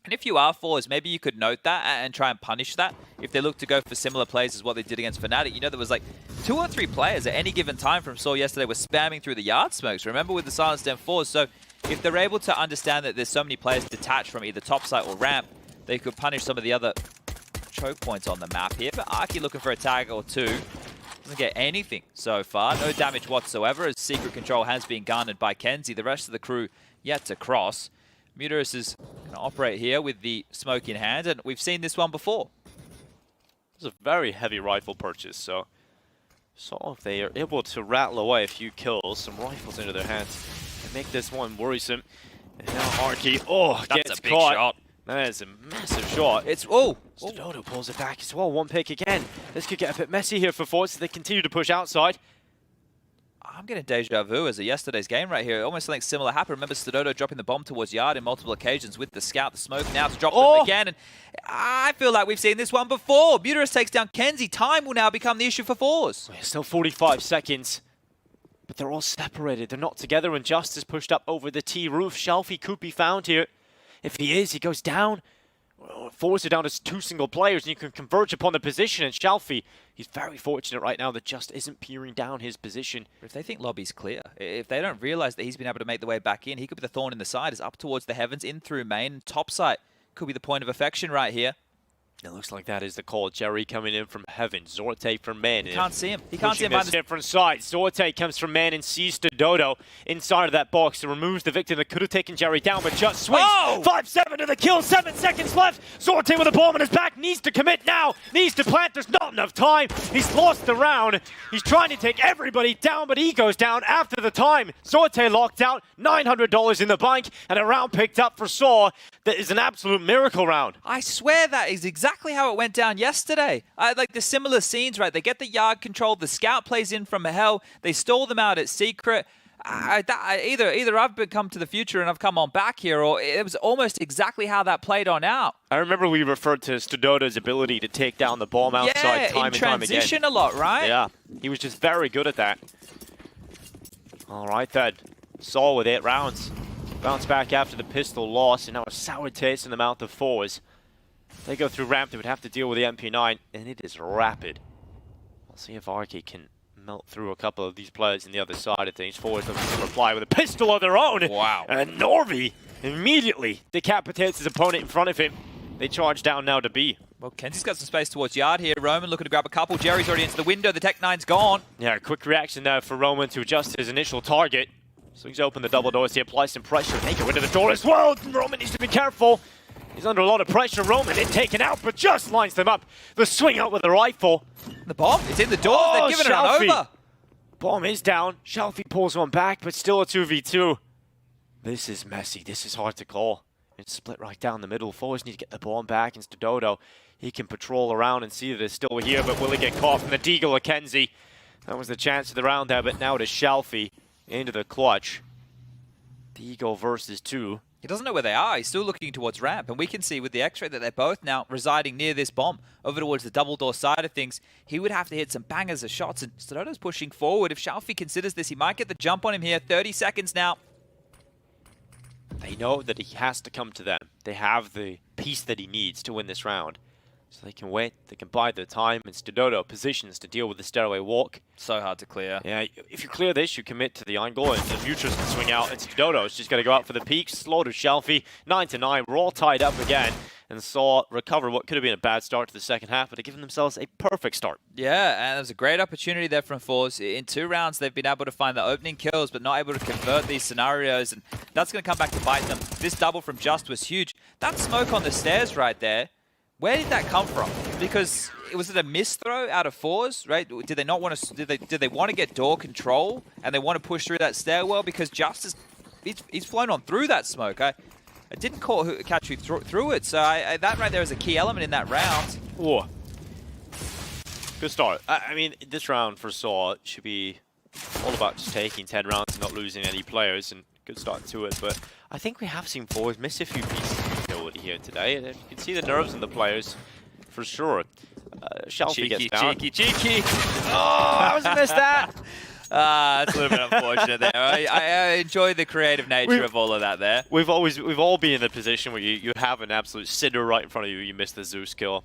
And if you are forZe, maybe you could note that and try and punish that. If they look to go for similar plays as what they did against Fnatic, you know there was like 2 or 3 players at any given time from sAw yesterday were spamming through the yard smokes. Remember with the silenced M4s. So if they're able to understand that there's so many players detached from either top site or ramp, they could punish some of the other choke points on the map here. But Arky looking for a tag or 2. Doesn't get anything so far. No damage whatsoever as secret control has been garnered by kenzie. The rest of the crew yet to cross. Muterus is going to operate here with the smoke in hand, and we've seen this one before. It's a very heavy rifle purchase, so if they are able to rattle away a few kills, some rifles into their hands, and make this one worrisome. And now Arky, that's gets a big caught. shot. That is a massive shot. It's Dodo pulls it back as well. One pick again. This could get a bit messy here for forZe. They continue to push outside. I'm getting deja vu as a yesterday's game right here. Almost something similar happened. Remember sAw dropping the bomb towards Yard in multiple occasions with the scout, the smoke now to drop them again. And I feel like we've seen this one before. Muterus takes down kenzie. Time will now become the issue for forZe. Still 45 seconds. But they're all separated. They're not together, and Justice pushed up over the T roof. Shelfie could be found here. If he is, he goes down. forZe are down to 2 single players, and you can converge upon the position. And Shelfie, he's very fortunate right now that Just isn't peering down his position. If they think lobby's clear, if they don't realize that he's been able to make the way back in, he could be the thorn in the side. Is up towards the heavens, in through main, top site. Could be the point of affection right here. It looks like that is the call. Jerry coming in from heaven. Zorte from man. He can't see him. He can't see him. Different side. Zorte comes from man and sees Dodo inside of that box. It removes the victim that could have taken Jerry down, but Just swings. 5-7 to the kill. 7 seconds left. Zorte with a bomb in his back. Needs to commit now. Needs to plant. There's not enough time. He's lost the round. He's trying to take everybody down, but he goes down after the time. Zorte locked out. $900 in the bank, and a round picked up for sAw. That is an absolute miracle round. I swear that is exactly how it went down yesterday. Like the similar scenes, right? They get the yard control, the scout plays in from hell, they stall them out at secret. Either I've come to the future and I've come on back here, or it was almost exactly how that played on out. I remember we referred to Dodo's ability to take down the bomb outside time and time again. In transition a lot, right? Yeah, he was just very good at that. All right then, sAw with 8 rounds. Bounce back after the pistol loss, and now a sour taste in the mouth of forZe. They go through ramp, they would have to deal with the MP9, and it is rapid. We'll see if Arky can melt through a couple of these players on the other side of things. forZe looking to reply with a pistol of their own. Wow. And Norby immediately decapitates his opponent in front of him. They charge down now to B. Well, kenzie's got some space towards Yard here. Roman looking to grab a couple. Jerry's already into the window. The Tech-9's gone. Yeah, quick reaction there for Roman to adjust his initial target. Swings open the double doors. He applies some pressure. They go into the door as well. Roman needs to be careful. He's under a lot of pressure. Roman is taken out, but Just lines them up. The swing out with the rifle. The bomb is in the door. They've given it over. Bomb is down. Shelfie pulls one back, but still a 2v2. This is messy. This is hard to call. It's split right down the middle. forZe need to get the bomb back. Instead Dodo, he can patrol around and see that it's still here, but will he get caught from the deagle of kenzie? That was the chance of the round there, but now it is Shelfie into the clutch. Deagle versus 2. He doesn't know where they are. He's still looking towards ramp, and we can see with the X-ray that they're both now residing near this bomb over towards the double door side of things. He would have to hit some bangers of shots, and sAw's pushing forward. If Shelfie considers this, he might get the jump on him here. 30 seconds now. They know that he has to come to them. They have the piece that he needs to win this round. So they can wait, they can buy their time, and sAw positions to deal with the stairway walk. So hard to clear. Yeah, if you clear this, you commit to the angle, and the Muterus can swing out, and sAw's just going to go out for the peak. Slow to Shelfie, 9-9, we're all tied up again, and sAw recover what could have been a bad start to the second half, but they're giving themselves a perfect start. Yeah, and there's a great opportunity there from forZe. In 2 rounds, they've been able to find the opening kills, but not able to convert these scenarios, and that's going to come back to bite them. This double from Just was huge. That smoke on the stairs right there, where did that come from? Because was it a misthrow out of forZe, right? Did they not want to? Did they want to get door control and they want to push through that stairwell? Because Justice, he's flown on through that smoke. I didn't catch you through it. So that right there is a key element in that round. Whoa. Good start. I mean, this round for sAw should be all about just taking 10 rounds and not losing any players, and good start to it. But I think we have seen forZe miss a few pieces of ability here today, and you can see the nerves in the players for sure. Shelfie gets down. Cheeky. Oh, I was missed that. It's a little bit unfortunate there. I enjoy the creative nature of all of that there. We've all been in the position where you have an absolute sitter right in front of you, you miss the Zeus kill.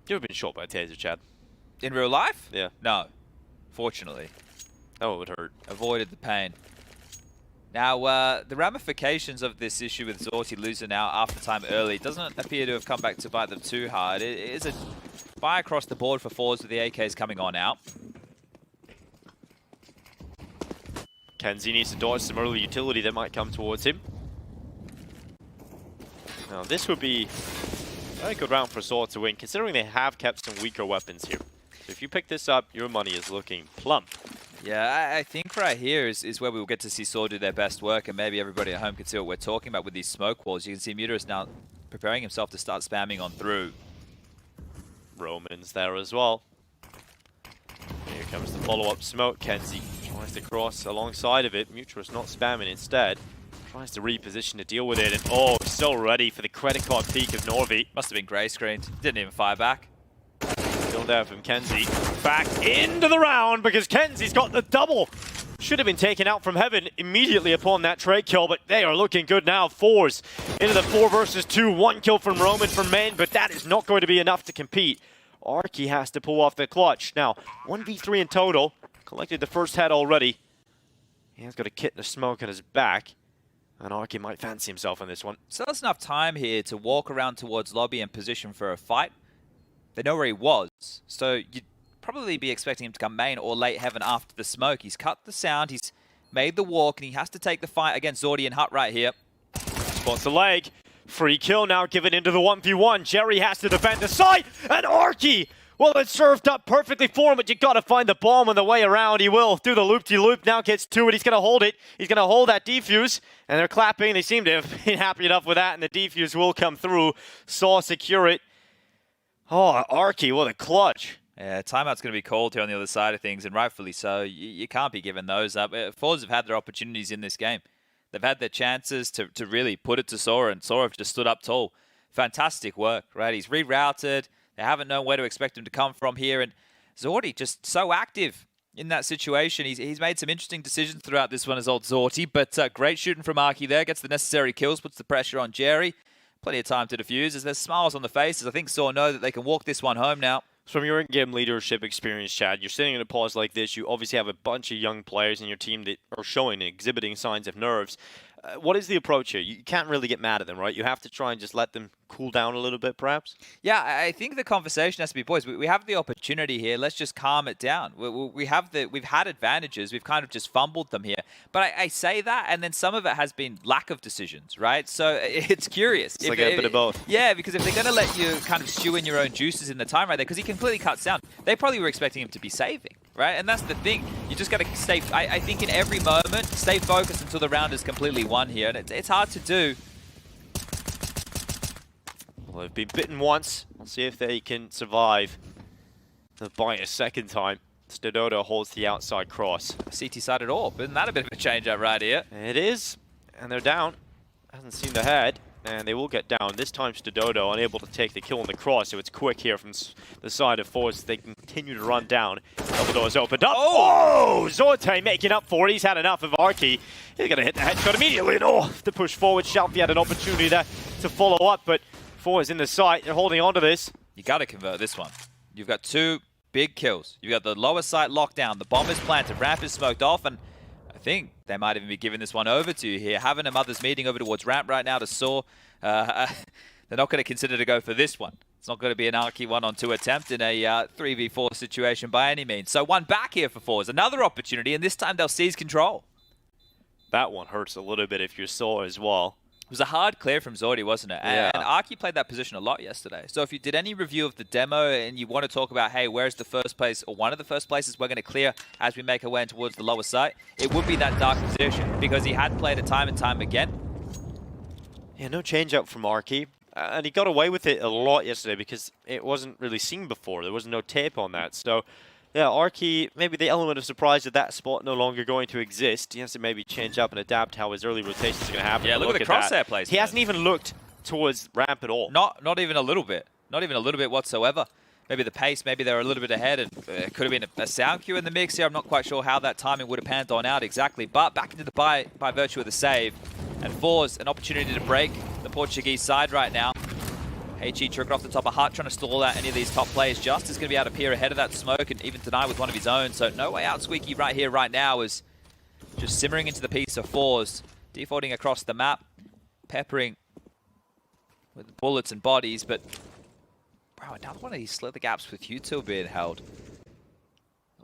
You ever been shot by a taser, Chad? In real life? Yeah. No. Fortunately. Oh, it would hurt. Avoided the pain. Now, the ramifications of this issue with Zorti losing now after time early doesn't appear to have come back to bite them too hard. It is a Fire across the board for forZe with the AKs coming on out. kenzie needs to dodge some early utility that might come towards him. Now this would be a very good round for sAw to win, considering they have kept some weaker weapons here. So if you pick this up, your money is looking plump. Yeah, I think right here is where we will get to see sAw do their best work, and maybe everybody at home can see what we're talking about with these smoke walls. You can see Muta is now preparing himself to start spamming on through. Roman's there as well. Here comes the follow-up smoke. kenzie tries to cross alongside of it. Mutra's not spamming instead. Tries to reposition to deal with it, and oh, so ready for the credit card peak of Norvi. Must have been grey screened. Didn't even fire back. Still there from kenzie. Back into the round because kenzie's got the double. Should have been taken out from heaven immediately upon that trade kill, but they are looking good now. forZe into the 4 versus 2. 1 kill from Roman from main, but that is not going to be enough to compete. Arky has to pull off the clutch. Now, 1v3 in total. Collected the first head already. He has got a kit and a smoke on his back. And Arky might fancy himself on this one. So that's enough time here to walk around towards lobby and position for a fight. They know where he was, so you'd probably be expecting him to come main or late heaven after the smoke. He's cut the sound, he's made the walk, and he has to take the fight against Zordi and Hut right here. Spots the leg. Free kill now given into the 1v1. Jerry has to defend the site, and Arky, well, it's served up perfectly for him, but you gotta find the bomb on the way around. He will do the loop-de-loop, now gets to it. He's gonna hold it. He's gonna hold that defuse, and they're clapping. They seem to have been happy enough with that, and the defuse will come through. sAw secure it. Oh, Arky, what a clutch. Yeah, timeout's going to be called here on the other side of things, and rightfully so. You can't be giving those up. forZe have had their opportunities in this game. They've had their chances to really put it to sAw, and sAw have just stood up tall. Fantastic work, right? He's rerouted. They haven't known where to expect him to come from here, and Zordi just so active in that situation. He's made some interesting decisions throughout this one as old Zordi, but great shooting from Arky there. Gets the necessary kills, puts the pressure on Jerry. Plenty of time to defuse as there's smiles on the faces. I think sAw know that they can walk this one home now. From your in-game leadership experience, Chad, you're sitting in a pause like this. You obviously have a bunch of young players in your team that are showing and exhibiting signs of nerves. What is the approach here? You can't really get mad at them, right? You have to try and just let them cool down a little bit, perhaps? Yeah, I think the conversation has to be, boys, we have the opportunity here. Let's just calm it down. We've had advantages. We've kind of just fumbled them here. But I say that, and then some of it has been lack of decisions, right? So it's curious. It's like a bit of both. Yeah, because if they're going to let you kind of stew in your own juices in the time right there, because he completely cuts down, they probably were expecting him to be saving. Right, and that's the thing. You just got to stay. I think in every moment, stay focused until the round is completely won here, and it's hard to do. Well, they've been bitten once. We'll see if they can survive the bite a second time. sAw holds the outside cross. CT side at all. Isn't that a bit of a change up right here? It is, and they're down. Hasn't seen the head. And they will get down. This time sAw unable to take the kill on the cross, so it's quick here from the side of forZe. They continue to run down. Double doors opened up. Oh! Zorte making up for it. He's had enough of Arky. He's going to hit the headshot immediately. And off the push forward. Shalfie had an opportunity there to follow up, but forZe in the sight. They're holding on to this. You got to convert this one. You've got 2 big kills. You've got the lower site locked down. The bomb is planted. Ramp is smoked off, and I think they might even be giving this one over to you here. Having a mother's meeting over towards ramp right now to sAw. They're not going to consider to go for this one. It's not going to be an Arky 1-on-2 attempt in a 3v4 situation by any means. So one back here for forZe. Another opportunity, and this time they'll seize control. That one hurts a little bit if you're sAw as well. It was a hard clear from Zordi, wasn't it? Yeah. And Arky played that position a lot yesterday. So if you did any review of the demo and you want to talk about, hey, where's the first place or one of the first places we're going to clear as we make our way towards the lower site, it would be that dark position because he had played it time and time again. Yeah, no change up from Arky. And he got away with it a lot yesterday because it wasn't really seen before. There was no tape on that. So, yeah, Arky, maybe the element of surprise at that spot no longer going to exist. He has to maybe change up and adapt how his early rotations are going to happen. Yeah, look at the crosshair placement. He hasn't even looked towards ramp at all. Not even a little bit. Not even a little bit whatsoever. Maybe the pace, maybe they're a little bit ahead, and it could have been a sound cue in the mix here. I'm not quite sure how that timing would have panned on out exactly, but back into the buy by virtue of the save. And forZe, an opportunity to break the Portuguese side right now. HE triggered off the top of Hut, trying to stall out any of these top players. Just is going to be able to peer ahead of that smoke and even deny with one of his own. So no way out. Squeaky right here, right now is just simmering into the piece of forZe. Defaulting across the map, peppering with bullets and bodies, but Bro, another one of these slit the gaps with Util being held.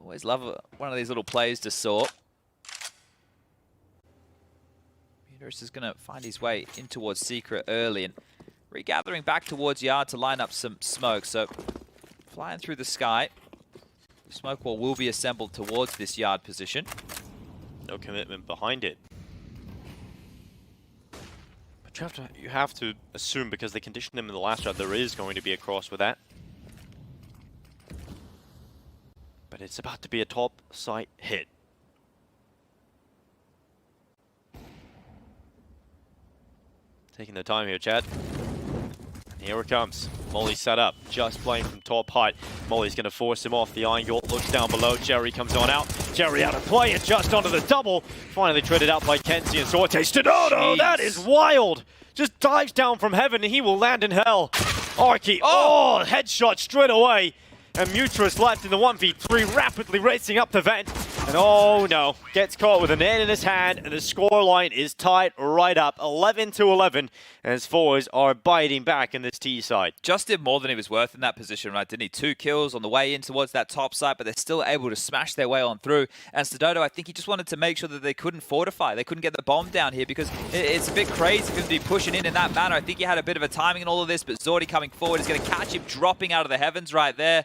Always love one of these little plays to sort. Muterus is going to find his way in towards Secret early and regathering back towards Yard to line up some smoke. So flying through the sky. The smoke wall will be assembled towards this Yard position. No commitment behind it. But you have to assume, because they conditioned him in the last round, there is going to be a cross with that. But it's about to be a top site hit. Taking the time here, Chad. And here it comes. Molly's set up, just playing from top height. Molly's going to force him off. The Iron Gaunt looks down below. Jerry comes on out. Jerry out of play and just onto the double. Finally traded out by Kenzie and sAw. sAw, that is wild! Just dives down from heaven and he will land in hell. Arky, oh, headshot straight away. And Muterus left in the 1v3, rapidly racing up the vent. And oh no, gets caught with a net in his hand, and the scoreline is tied right up, 11-11, as forZe are biting back in this T side. Just did more than he was worth in that position, right? Didn't he? 2 kills on the way in towards that top side, but they're still able to smash their way on through. And sAw, I think he just wanted to make sure that they couldn't fortify. They couldn't get the bomb down here, because it's a bit crazy for him to be pushing in that manner. I think he had a bit of a timing in all of this, but Zordi coming forward is going to catch him dropping out of the heavens right there.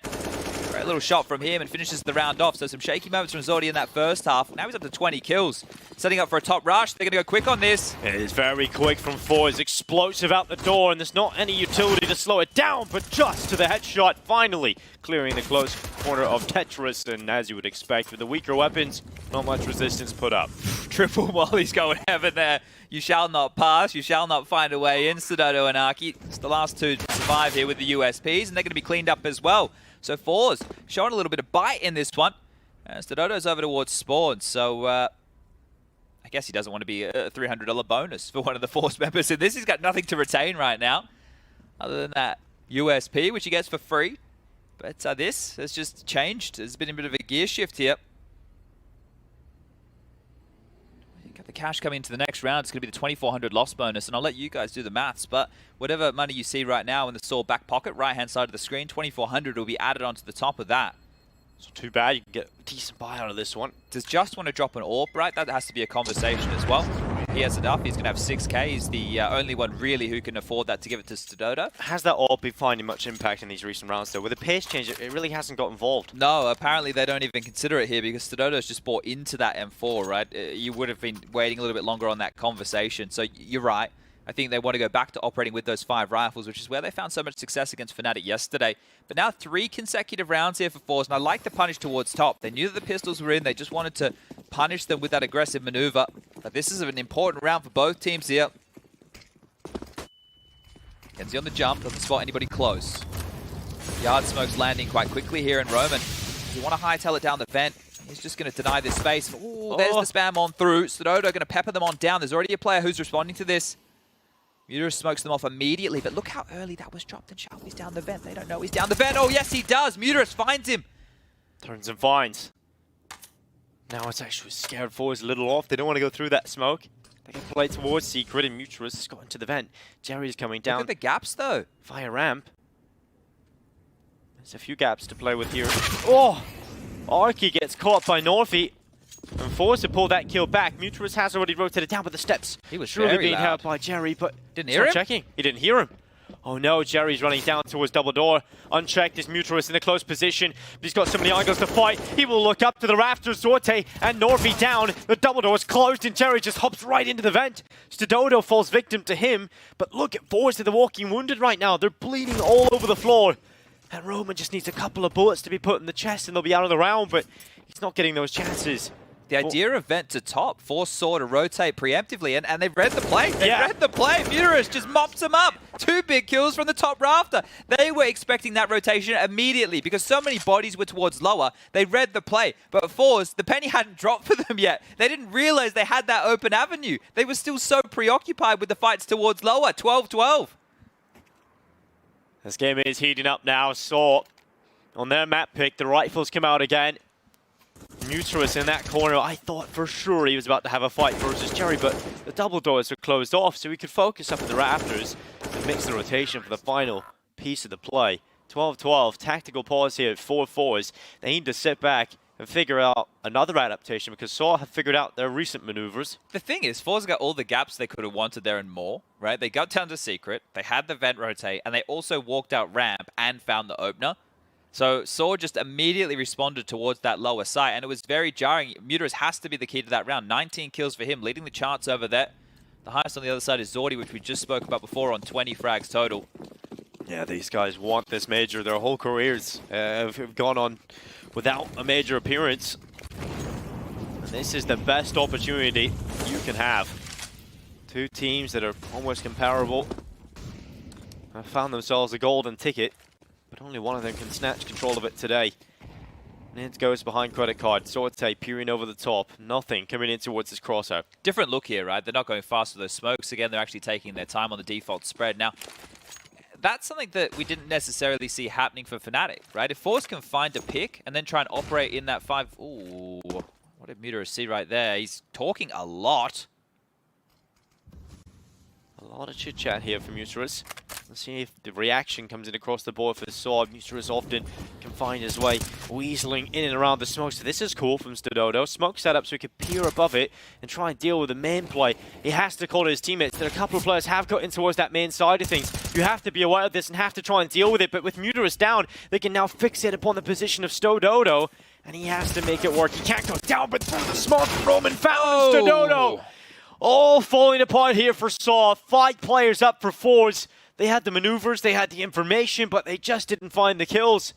Great little shot from him and finishes the round off. So some shaky moments from Zordi in that first half. Now he's up to 20 kills. Setting up for a top rush. They're going to go quick on this. It is very quick from forZe. Explosive out the door, and there's not any utility to slow it down, but just to the headshot, finally clearing the close corner of Tetris. And as you would expect, with the weaker weapons, not much resistance put up. Triple Molly's going heaven there. You shall not pass. You shall not find a way in. sAw and Arky. It's the last two to survive here with the USPs, and they're going to be cleaned up as well. So forZe showing a little bit of bite in this one. And sAw's over towards Spawn. So I guess he doesn't want to be a $300 bonus for one of the forZe members in this. He's got nothing to retain right now, other than that USP, which he gets for free. But this has just changed. There's been a bit of a gear shift here. Got the cash coming into the next round. It's going to be the 2,400 loss bonus, and I'll let you guys do the maths, but whatever money you see right now in the sAw back pocket, right-hand side of the screen, 2,400 will be added onto the top of that. It's not too bad. You can get a decent buy out of this one. Does Just want to drop an AWP, right? That has to be a conversation as well. He has enough. He's going to have 6k. He's the only one really who can afford that to give it to sAw. Has that AWP been finding much impact in these recent rounds, though? With the pace change, it really hasn't got involved. No, apparently they don't even consider it here because sAw's just bought into that M4, right? You would have been waiting a little bit longer on that conversation. So you're right. I think they want to go back to operating with those 5 rifles, which is where they found so much success against Fnatic yesterday. But now 3 consecutive rounds here for forZe, and I like the punish towards top. They knew that the pistols were in. They just wanted to punish them with that aggressive maneuver. But this is an important round for both teams here. Kenzie on the jump, doesn't spot anybody close. Yard smoke's landing quite quickly here in Roman. If you want to hightail it down the vent, he's just going to deny this space. Ooh, there's the spam on through. sAw going to pepper them on down. There's already a player who's responding to this. Muterus smokes them off immediately, but look how early that was dropped, and Shelby's down the vent. They don't know he's down the vent. Oh, yes, he does. Muterus finds him. Turns and finds. Now it's actually scared forZe a little off. They don't want to go through that smoke. They can play towards Secret, and Muterus has got into the vent. Jerry's coming down. Look at the gaps, though. Via ramp. There's a few gaps to play with here. Oh! Arky gets caught by Northy. And forZe to pull that kill back. Muterus has already rotated down with the steps. He was surely very being loud. helped by Jerry, but didn't hear him. Checking. He didn't hear him. Oh no, Jerry's running down towards double door. Unchecked is Muterus in a close position. But he's got so many angles to fight. He will look up to the rafters. Zorte and Norby down. The double door is closed and Jerry just hops right into the vent. sAw falls victim to him. But look at forZe to the walking wounded right now. They're bleeding all over the floor. And Roman just needs a couple of bullets to be put in the chest and they'll be out of the round. But he's not getting those chances. The idea of vent to top, force sAw to rotate preemptively, and they've read the play. They've read the play. Muterus just mops him up. 2 big kills from the top rafter. They were expecting that rotation immediately because so many bodies were towards lower. They read the play. But forZe, the penny hadn't dropped for them yet. They didn't realize they had that open avenue. They were still so preoccupied with the fights towards lower. 12-12. This game is heating up now. sAw on their map pick. The rifles come out again. Muterus in that corner. I thought for sure he was about to have a fight versus Jerry, but the double doors were closed off, so he could focus up in the rafters and mix the rotation for the final piece of the play. 12-12. Tactical pause here for forZe. They need to sit back and figure out another adaptation because sAw have figured out their recent maneuvers. The thing is, forZe got all the gaps they could have wanted there and more, right? They got down to secret, they had the vent rotate, and they also walked out ramp and found the opener. So sAw just immediately responded towards that lower site, and it was very jarring. Muterus has to be the key to that round. 19 kills for him, leading the charts over there. The highest on the other side is Zordi, which we just spoke about before, on 20 frags total. Yeah, these guys want this major. Their whole careers have gone on without a major appearance. And this is the best opportunity you can have. Two teams that are almost comparable have found themselves a golden ticket, but only one of them can snatch control of it today. And it goes behind credit card. sAw peering over the top. Nothing coming in towards his crosshair. Different look here, right? They're not going fast with those smokes. Again, they're actually taking their time on the default spread. Now, that's something that we didn't necessarily see happening for Fnatic, right? If forZe can find a pick and then try and operate in that 5... Ooh, what did Muterus see right there? He's talking a lot. A lot of chit-chat here from Muterus. Let's see if the reaction comes in across the board for the sAw. Muterus often can find his way weaseling in and around the smoke. So this is cool from sTododo. Smoke setup so he could peer above it and try and deal with the main play. He has to call to his teammates. There are a couple of players have got in towards that main side of things. You have to be aware of this and have to try and deal with it. But with Muterus down, they can now fixate upon the position of sTododo. And he has to make it work. He can't go down, but through the smoke, Roman found sTododo. All falling apart here for sAw. 5 players up for forZe. They had the maneuvers, they had the information, but they just didn't find the kills.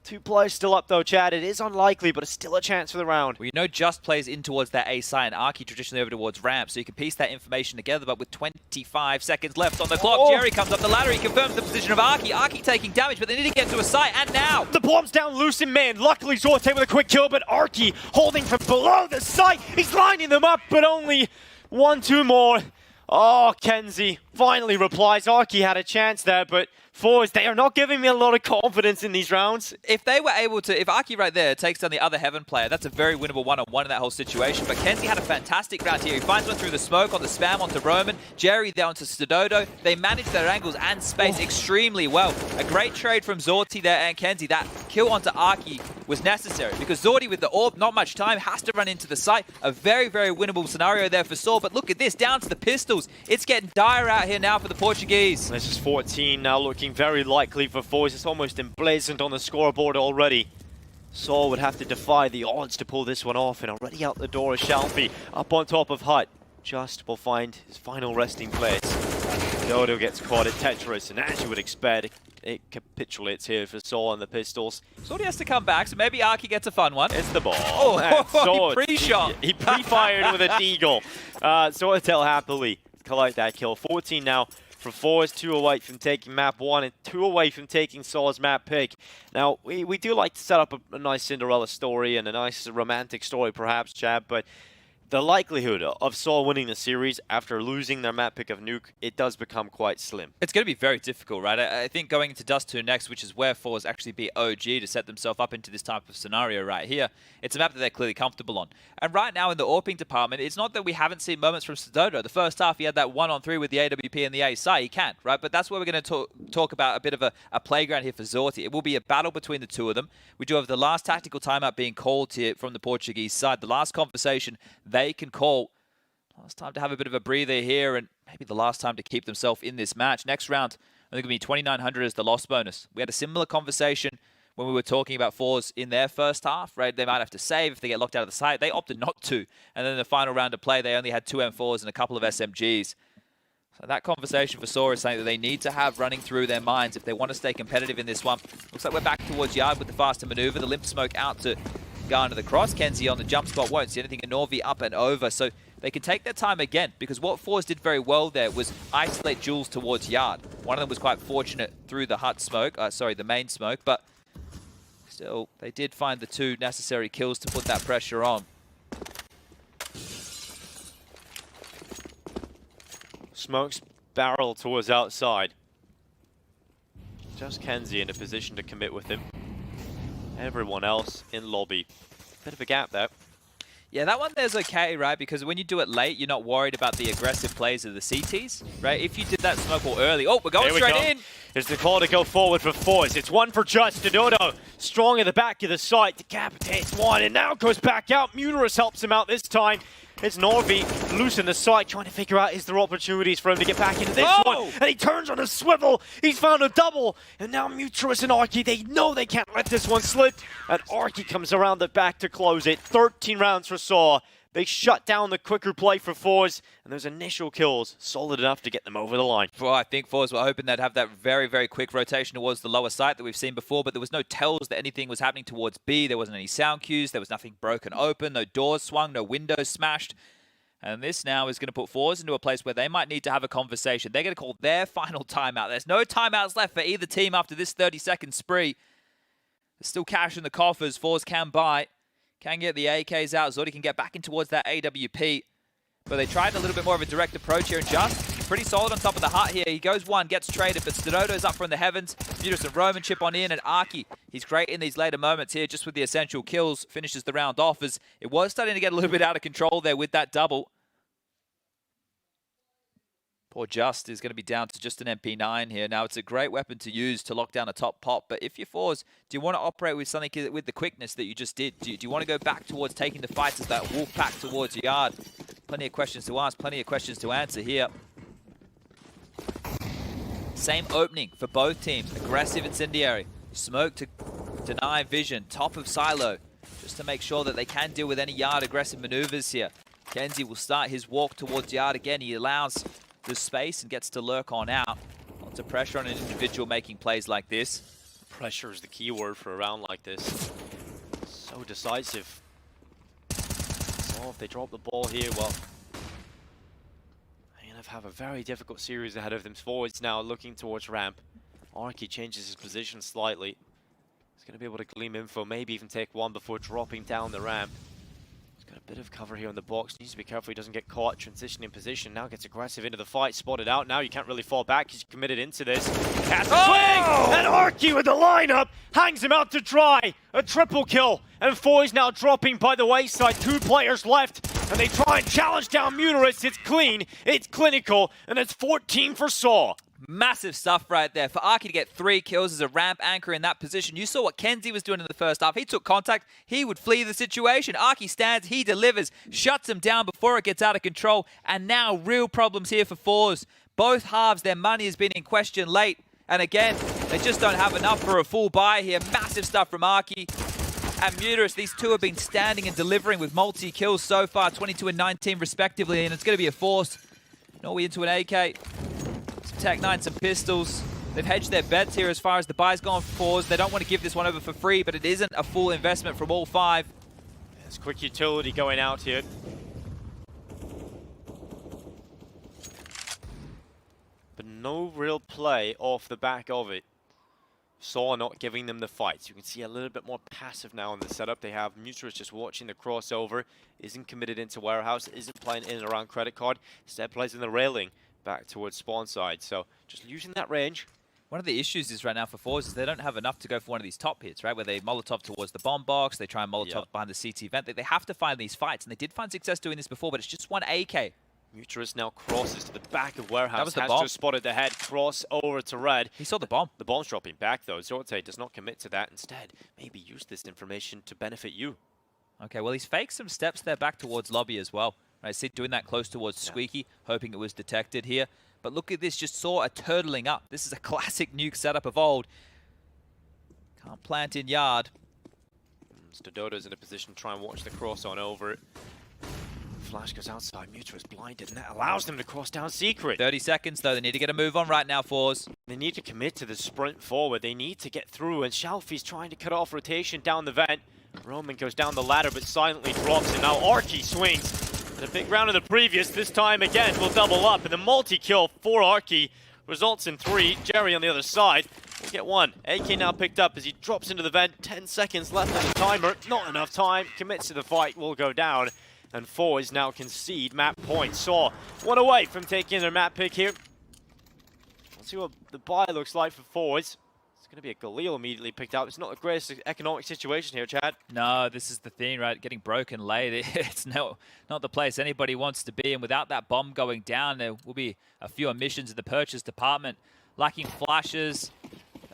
2 players still up though, Chad. It is unlikely, but it's still a chance for the round. Well, you know Just plays in towards that A side and Arky traditionally over towards ramp, so you can piece that information together, but with 25 seconds left on the clock, Jerry comes up the ladder, he confirms the position of Arky. Arky taking damage, but they need to get to a site, and now! The bomb's down loose in man. Luckily, sAw with a quick kill, but Arky holding from below the site. He's lining them up, but only 1-2 more. Oh, Kenzie finally replies. Arky had a chance there, but forZe, they are not giving me a lot of confidence in these rounds. If they were able to, if Arky right there takes down the other Heaven player, that's a very winnable one-on-one in that whole situation. But Kenzie had a fantastic round here. He finds one through the smoke on the spam onto Roman. Jerry down to sTododo. They manage their angles and space extremely well. A great trade from Zorti there and Kenzie. That kill onto Arky was necessary because Zorti with the orb, not much time, has to run into the site. A very, very winnable scenario there for sAw. But look at this, down to the pistols. It's getting dire out here now for the Portuguese. This is 14 now, looking very likely for forZe. It's almost emblazoned on the scoreboard already. sAw would have to defy the odds to pull this one off, and already out the door is Shalfie up on top of Hut. Just will find his final resting place. Dodo gets caught at Tetris, and as you would expect, it capitulates here for sAw and the pistols. Zorti has to come back, so maybe Arky gets a fun one. It's the ball. Oh, he pre-shot. He pre-fired with a deagle. sAwtell happily collect that kill. 14 now for forZe, 2 away from taking map 1 and 2 away from taking sAw's map pick. Now, we do like to set up a nice Cinderella story and a nice romantic story perhaps, Chad, but the likelihood of sAw winning the series after losing their map pick of Nuke, it does become quite slim. It's going to be very difficult, right? I think going into Dust 2 next, which is where forZe actually beat OG to set themselves up into this type of scenario right here, it's a map that they're clearly comfortable on. And right now in the AWPing department, it's not that we haven't seen moments from sTododo. The first half, he had that 1-on-3 with the AWP and the A side. He can't, right? But that's where we're going to talk about a bit of a playground here for Zorti. It will be a battle between the two of them. We do have the last tactical timeout being called here from the Portuguese side. The last conversation they can call. Last time to have a bit of a breather here, and maybe the last time to keep themselves in this match. Next round, I think it'll be 2,900 as the loss bonus. We had a similar conversation when we were talking about forZe in their first half, right? They might have to save if they get locked out of the site. They opted not to. And then in the final round of play, they only had 2 M4s and a couple of SMGs. So that conversation for sAw is something that they need to have running through their minds if they want to stay competitive in this one. Looks like we're back towards Yard with the faster maneuver. The limp smoke out to go under the cross. Kenzie on the jump spot won't see anything. And Norvi up and over. So they can take their time again, because what forZe did very well there was isolate Jules towards Yard. One of them was quite fortunate through the hut smoke, the main smoke, but still, they did find the 2 necessary kills to put that pressure on. Smoke's barrel towards outside. Just Kenzie in a position to commit with him. Everyone else in lobby. Bit of a gap there. Yeah, that one there's okay, right? Because when you do it late, you're not worried about the aggressive plays of the CTs, right? If you did that smoke wall early, oh, we're going straight in. Here's the call to go forward for forZe. It's one for just sAw. Strong in the back of the site, decapitates one, and now goes back out. Muterus helps him out this time. It's Norby loose in the site, trying to figure out is there opportunities for him to get back into this one. And he turns on a swivel. He's found a double. And now Muterus and Arky, they know they can't let this one slip. And Arky comes around the back to close it. 13 rounds for sAw. They shut down the quicker play for forZe, and those initial kills solid enough to get them over the line. Well, I think forZe were hoping they'd have that very, very quick rotation towards the lower site that we've seen before, but there was no tells that anything was happening towards B. There wasn't any sound cues. There was nothing broken open. No doors swung. No windows smashed. And this now is going to put forZe into a place where they might need to have a conversation. They're going to call their final timeout. There's no timeouts left for either team after this 30-second spree. There's still cash in the coffers. forZe can buy. Can get the AKs out. Zodi can get back in towards that AWP. But they tried a little bit more of a direct approach here. And Just, pretty solid on top of the hut here. He goes one, gets traded. But sAw's up from the heavens. Muterus and Roman chip on in. And Arky, he's great in these later moments here. Just with the essential kills. Finishes the round off as it was starting to get a little bit out of control there with that double. Poor Just is going to be down to just an MP9 here. Now, it's a great weapon to use to lock down a top pop, but if you're forZe, do you want to operate with something with the quickness that you just did? Do you want to go back towards taking the fights as that wolf pack towards yard? Plenty of questions to ask, plenty of questions to answer here. Same opening for both teams. Aggressive incendiary. Smoke to deny vision. Top of silo. Just to make sure that they can deal with any yard aggressive maneuvers here. Kenzie will start his walk towards yard again. He allows the space and gets to lurk on out. Lots of pressure on an individual making plays like this. Pressure is the key word for a round like this. So decisive. So if they drop the ball here, well, they're going to have a very difficult series ahead of them. forZe now looking towards ramp. Arky changes his position slightly. He's going to be able to gleam info, maybe even take one before dropping down the ramp. Got a bit of cover here on the box. Needs to be careful he doesn't get caught transitioning position. Now gets aggressive into the fight. Spotted out. Now you can't really fall back. He's committed into this. Cast a swing! And Arky with the lineup hangs him out to dry. A triple kill. And forZe now dropping by the wayside. 2 players left. And they try and challenge down Muterus. It's clean. It's clinical. And it's 14 for sAw. Massive stuff right there. For Arky to get 3 kills as a ramp anchor in that position. You saw what Kenzie was doing in the first half. He took contact. He would flee the situation. Arky stands. He delivers. Shuts him down before it gets out of control. And now real problems here for forZe. Both halves, their money has been in question late. And again, they just don't have enough for a full buy here. Massive stuff from Arky and Muterus. These two have been standing and delivering with multi-kills so far. 22 and 19 respectively. And it's going to be a force. Norway into an AK. Tech-9, some pistols. They've hedged their bets here as far as the buy's gone for forZe. They don't want to give this one over for free, but it isn't a full investment from all 5. There's quick utility going out here. But no real play off the back of it. sAw not giving them the fights. You can see a little bit more passive now in the setup. They have Muterus just watching the crossover. Isn't committed into warehouse. Isn't playing in and around credit card. Instead plays in the railing back towards spawn side. So just using that range. One of the issues is right now for forZe is they don't have enough to go for one of these top hits, right? Where they Molotov towards the bomb box, they try and Molotov behind the CT vent. They have to find these fights, and they did find success doing this before, but it's just one AK. Muterus now crosses to the back of warehouse. That was the has bomb. just spotted the head. Cross over to red. He saw the bomb. The bomb's dropping back though. Zorte does not commit to that. Instead, maybe use this information to benefit you. Okay, well, he's faked some steps there back towards lobby as well. I see doing that close towards Squeaky, hoping it was detected here. But look at this, just saw a turtling up. This is a classic Nuke setup of old. Can't plant in yard. sAw's in a position to try and watch the cross on over. Flash goes outside, Muterus blinded, and that allows them to cross down secret. 30 seconds, though. They need to get a move on right now, forZe. They need to commit to the sprint forward. They need to get through, and Shalfie's trying to cut off rotation down the vent. Roman goes down the ladder, but silently drops, and now Arky swings. And a big round of the previous, this time again will double up, and the multi-kill for Arky results in 3. Jerry on the other side will get 1. AK now picked up as he drops into the vent. 10 seconds left on the timer. Not enough time. Commits to the fight, will go down. And forZe now concede map point. sAw 1 away from taking their map pick here. Let's see what the buy looks like for forZe. It's going to be a Galil immediately picked up. It's not the greatest economic situation here, Chad. No, this is the thing, right? Getting broken late. It's not the place anybody wants to be. And without that bomb going down, there will be a few omissions in the purchase department. Lacking flashes,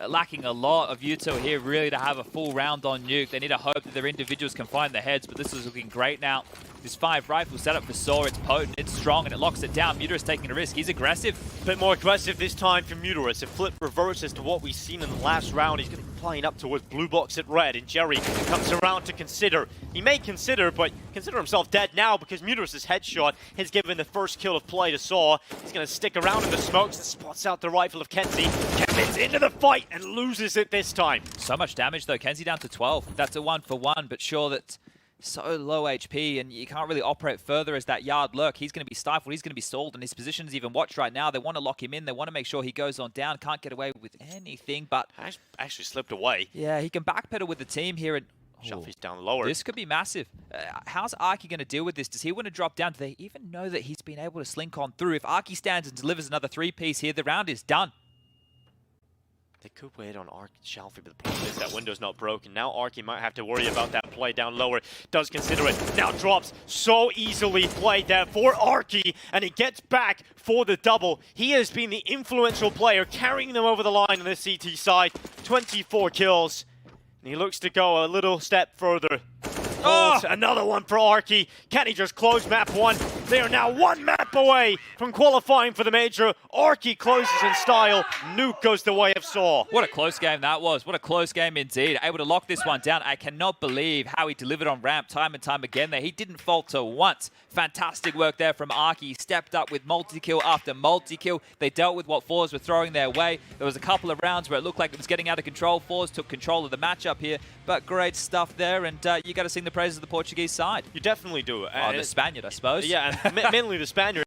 lacking a lot of Yuto here really to have a full round on Nuke. They need to hope that their individuals can find the heads, but this is looking great now. This 5 rifle setup for sAw, it's potent, it's strong, and it locks it down. Muterus taking a risk. He's aggressive. A bit more aggressive this time for Muterus. A flip reverse as to what we've seen in the last round. He's going to be playing up towards blue box at red, and Jerry comes around to consider. He may consider, but consider himself dead now because Muterus' headshot has given the first kill of play to sAw. He's going to stick around in the smokes and spots out the rifle of Kenzie. Kevin's into the fight and loses it this time. So much damage though. Kenzie down to 12. That's a 1-for-1, but sure that so low HP and you can't really operate further as that yard lurk. He's going to be stifled, he's going to be stalled, and his position is even watched right now. They want to lock him in, they want to make sure he goes on down, can't get away with anything, but Actually slipped away. yeah, he can backpedal with the team here. And Shuffy's down lower. This could be massive. How's Arky going to deal with this? Does he want to drop down? Do they even know that he's been able to slink on through? If Arky stands and delivers another 3-piece here, the round is done. They could wait on Shalfie, but the problem is that window's not broken. Now Arky might have to worry about that play down lower. Does consider it. Now drops so easily played there for Arky, and he gets back for the double. He has been the influential player carrying them over the line on the CT side. 24 kills. And he looks to go a little step further. Oh, another one for Arky. Can he just close map 1? They are now 1 map away from qualifying for the major. Arky closes in style. Nuke goes the way of sAw. What a close game that was. What a close game indeed. Able to lock this one down. I cannot believe how he delivered on ramp time and time again there. He didn't falter once. Fantastic work there from Arky. He stepped up with multi-kill after multi-kill. They dealt with what forZe were throwing their way. There was a couple of rounds where it looked like it was getting out of control. forZe took control of the matchup here, but great stuff there, and you got to sing the praises of the Portuguese side. You definitely do. Oh, the Spaniard, I suppose. Yeah, and mainly the Spaniard.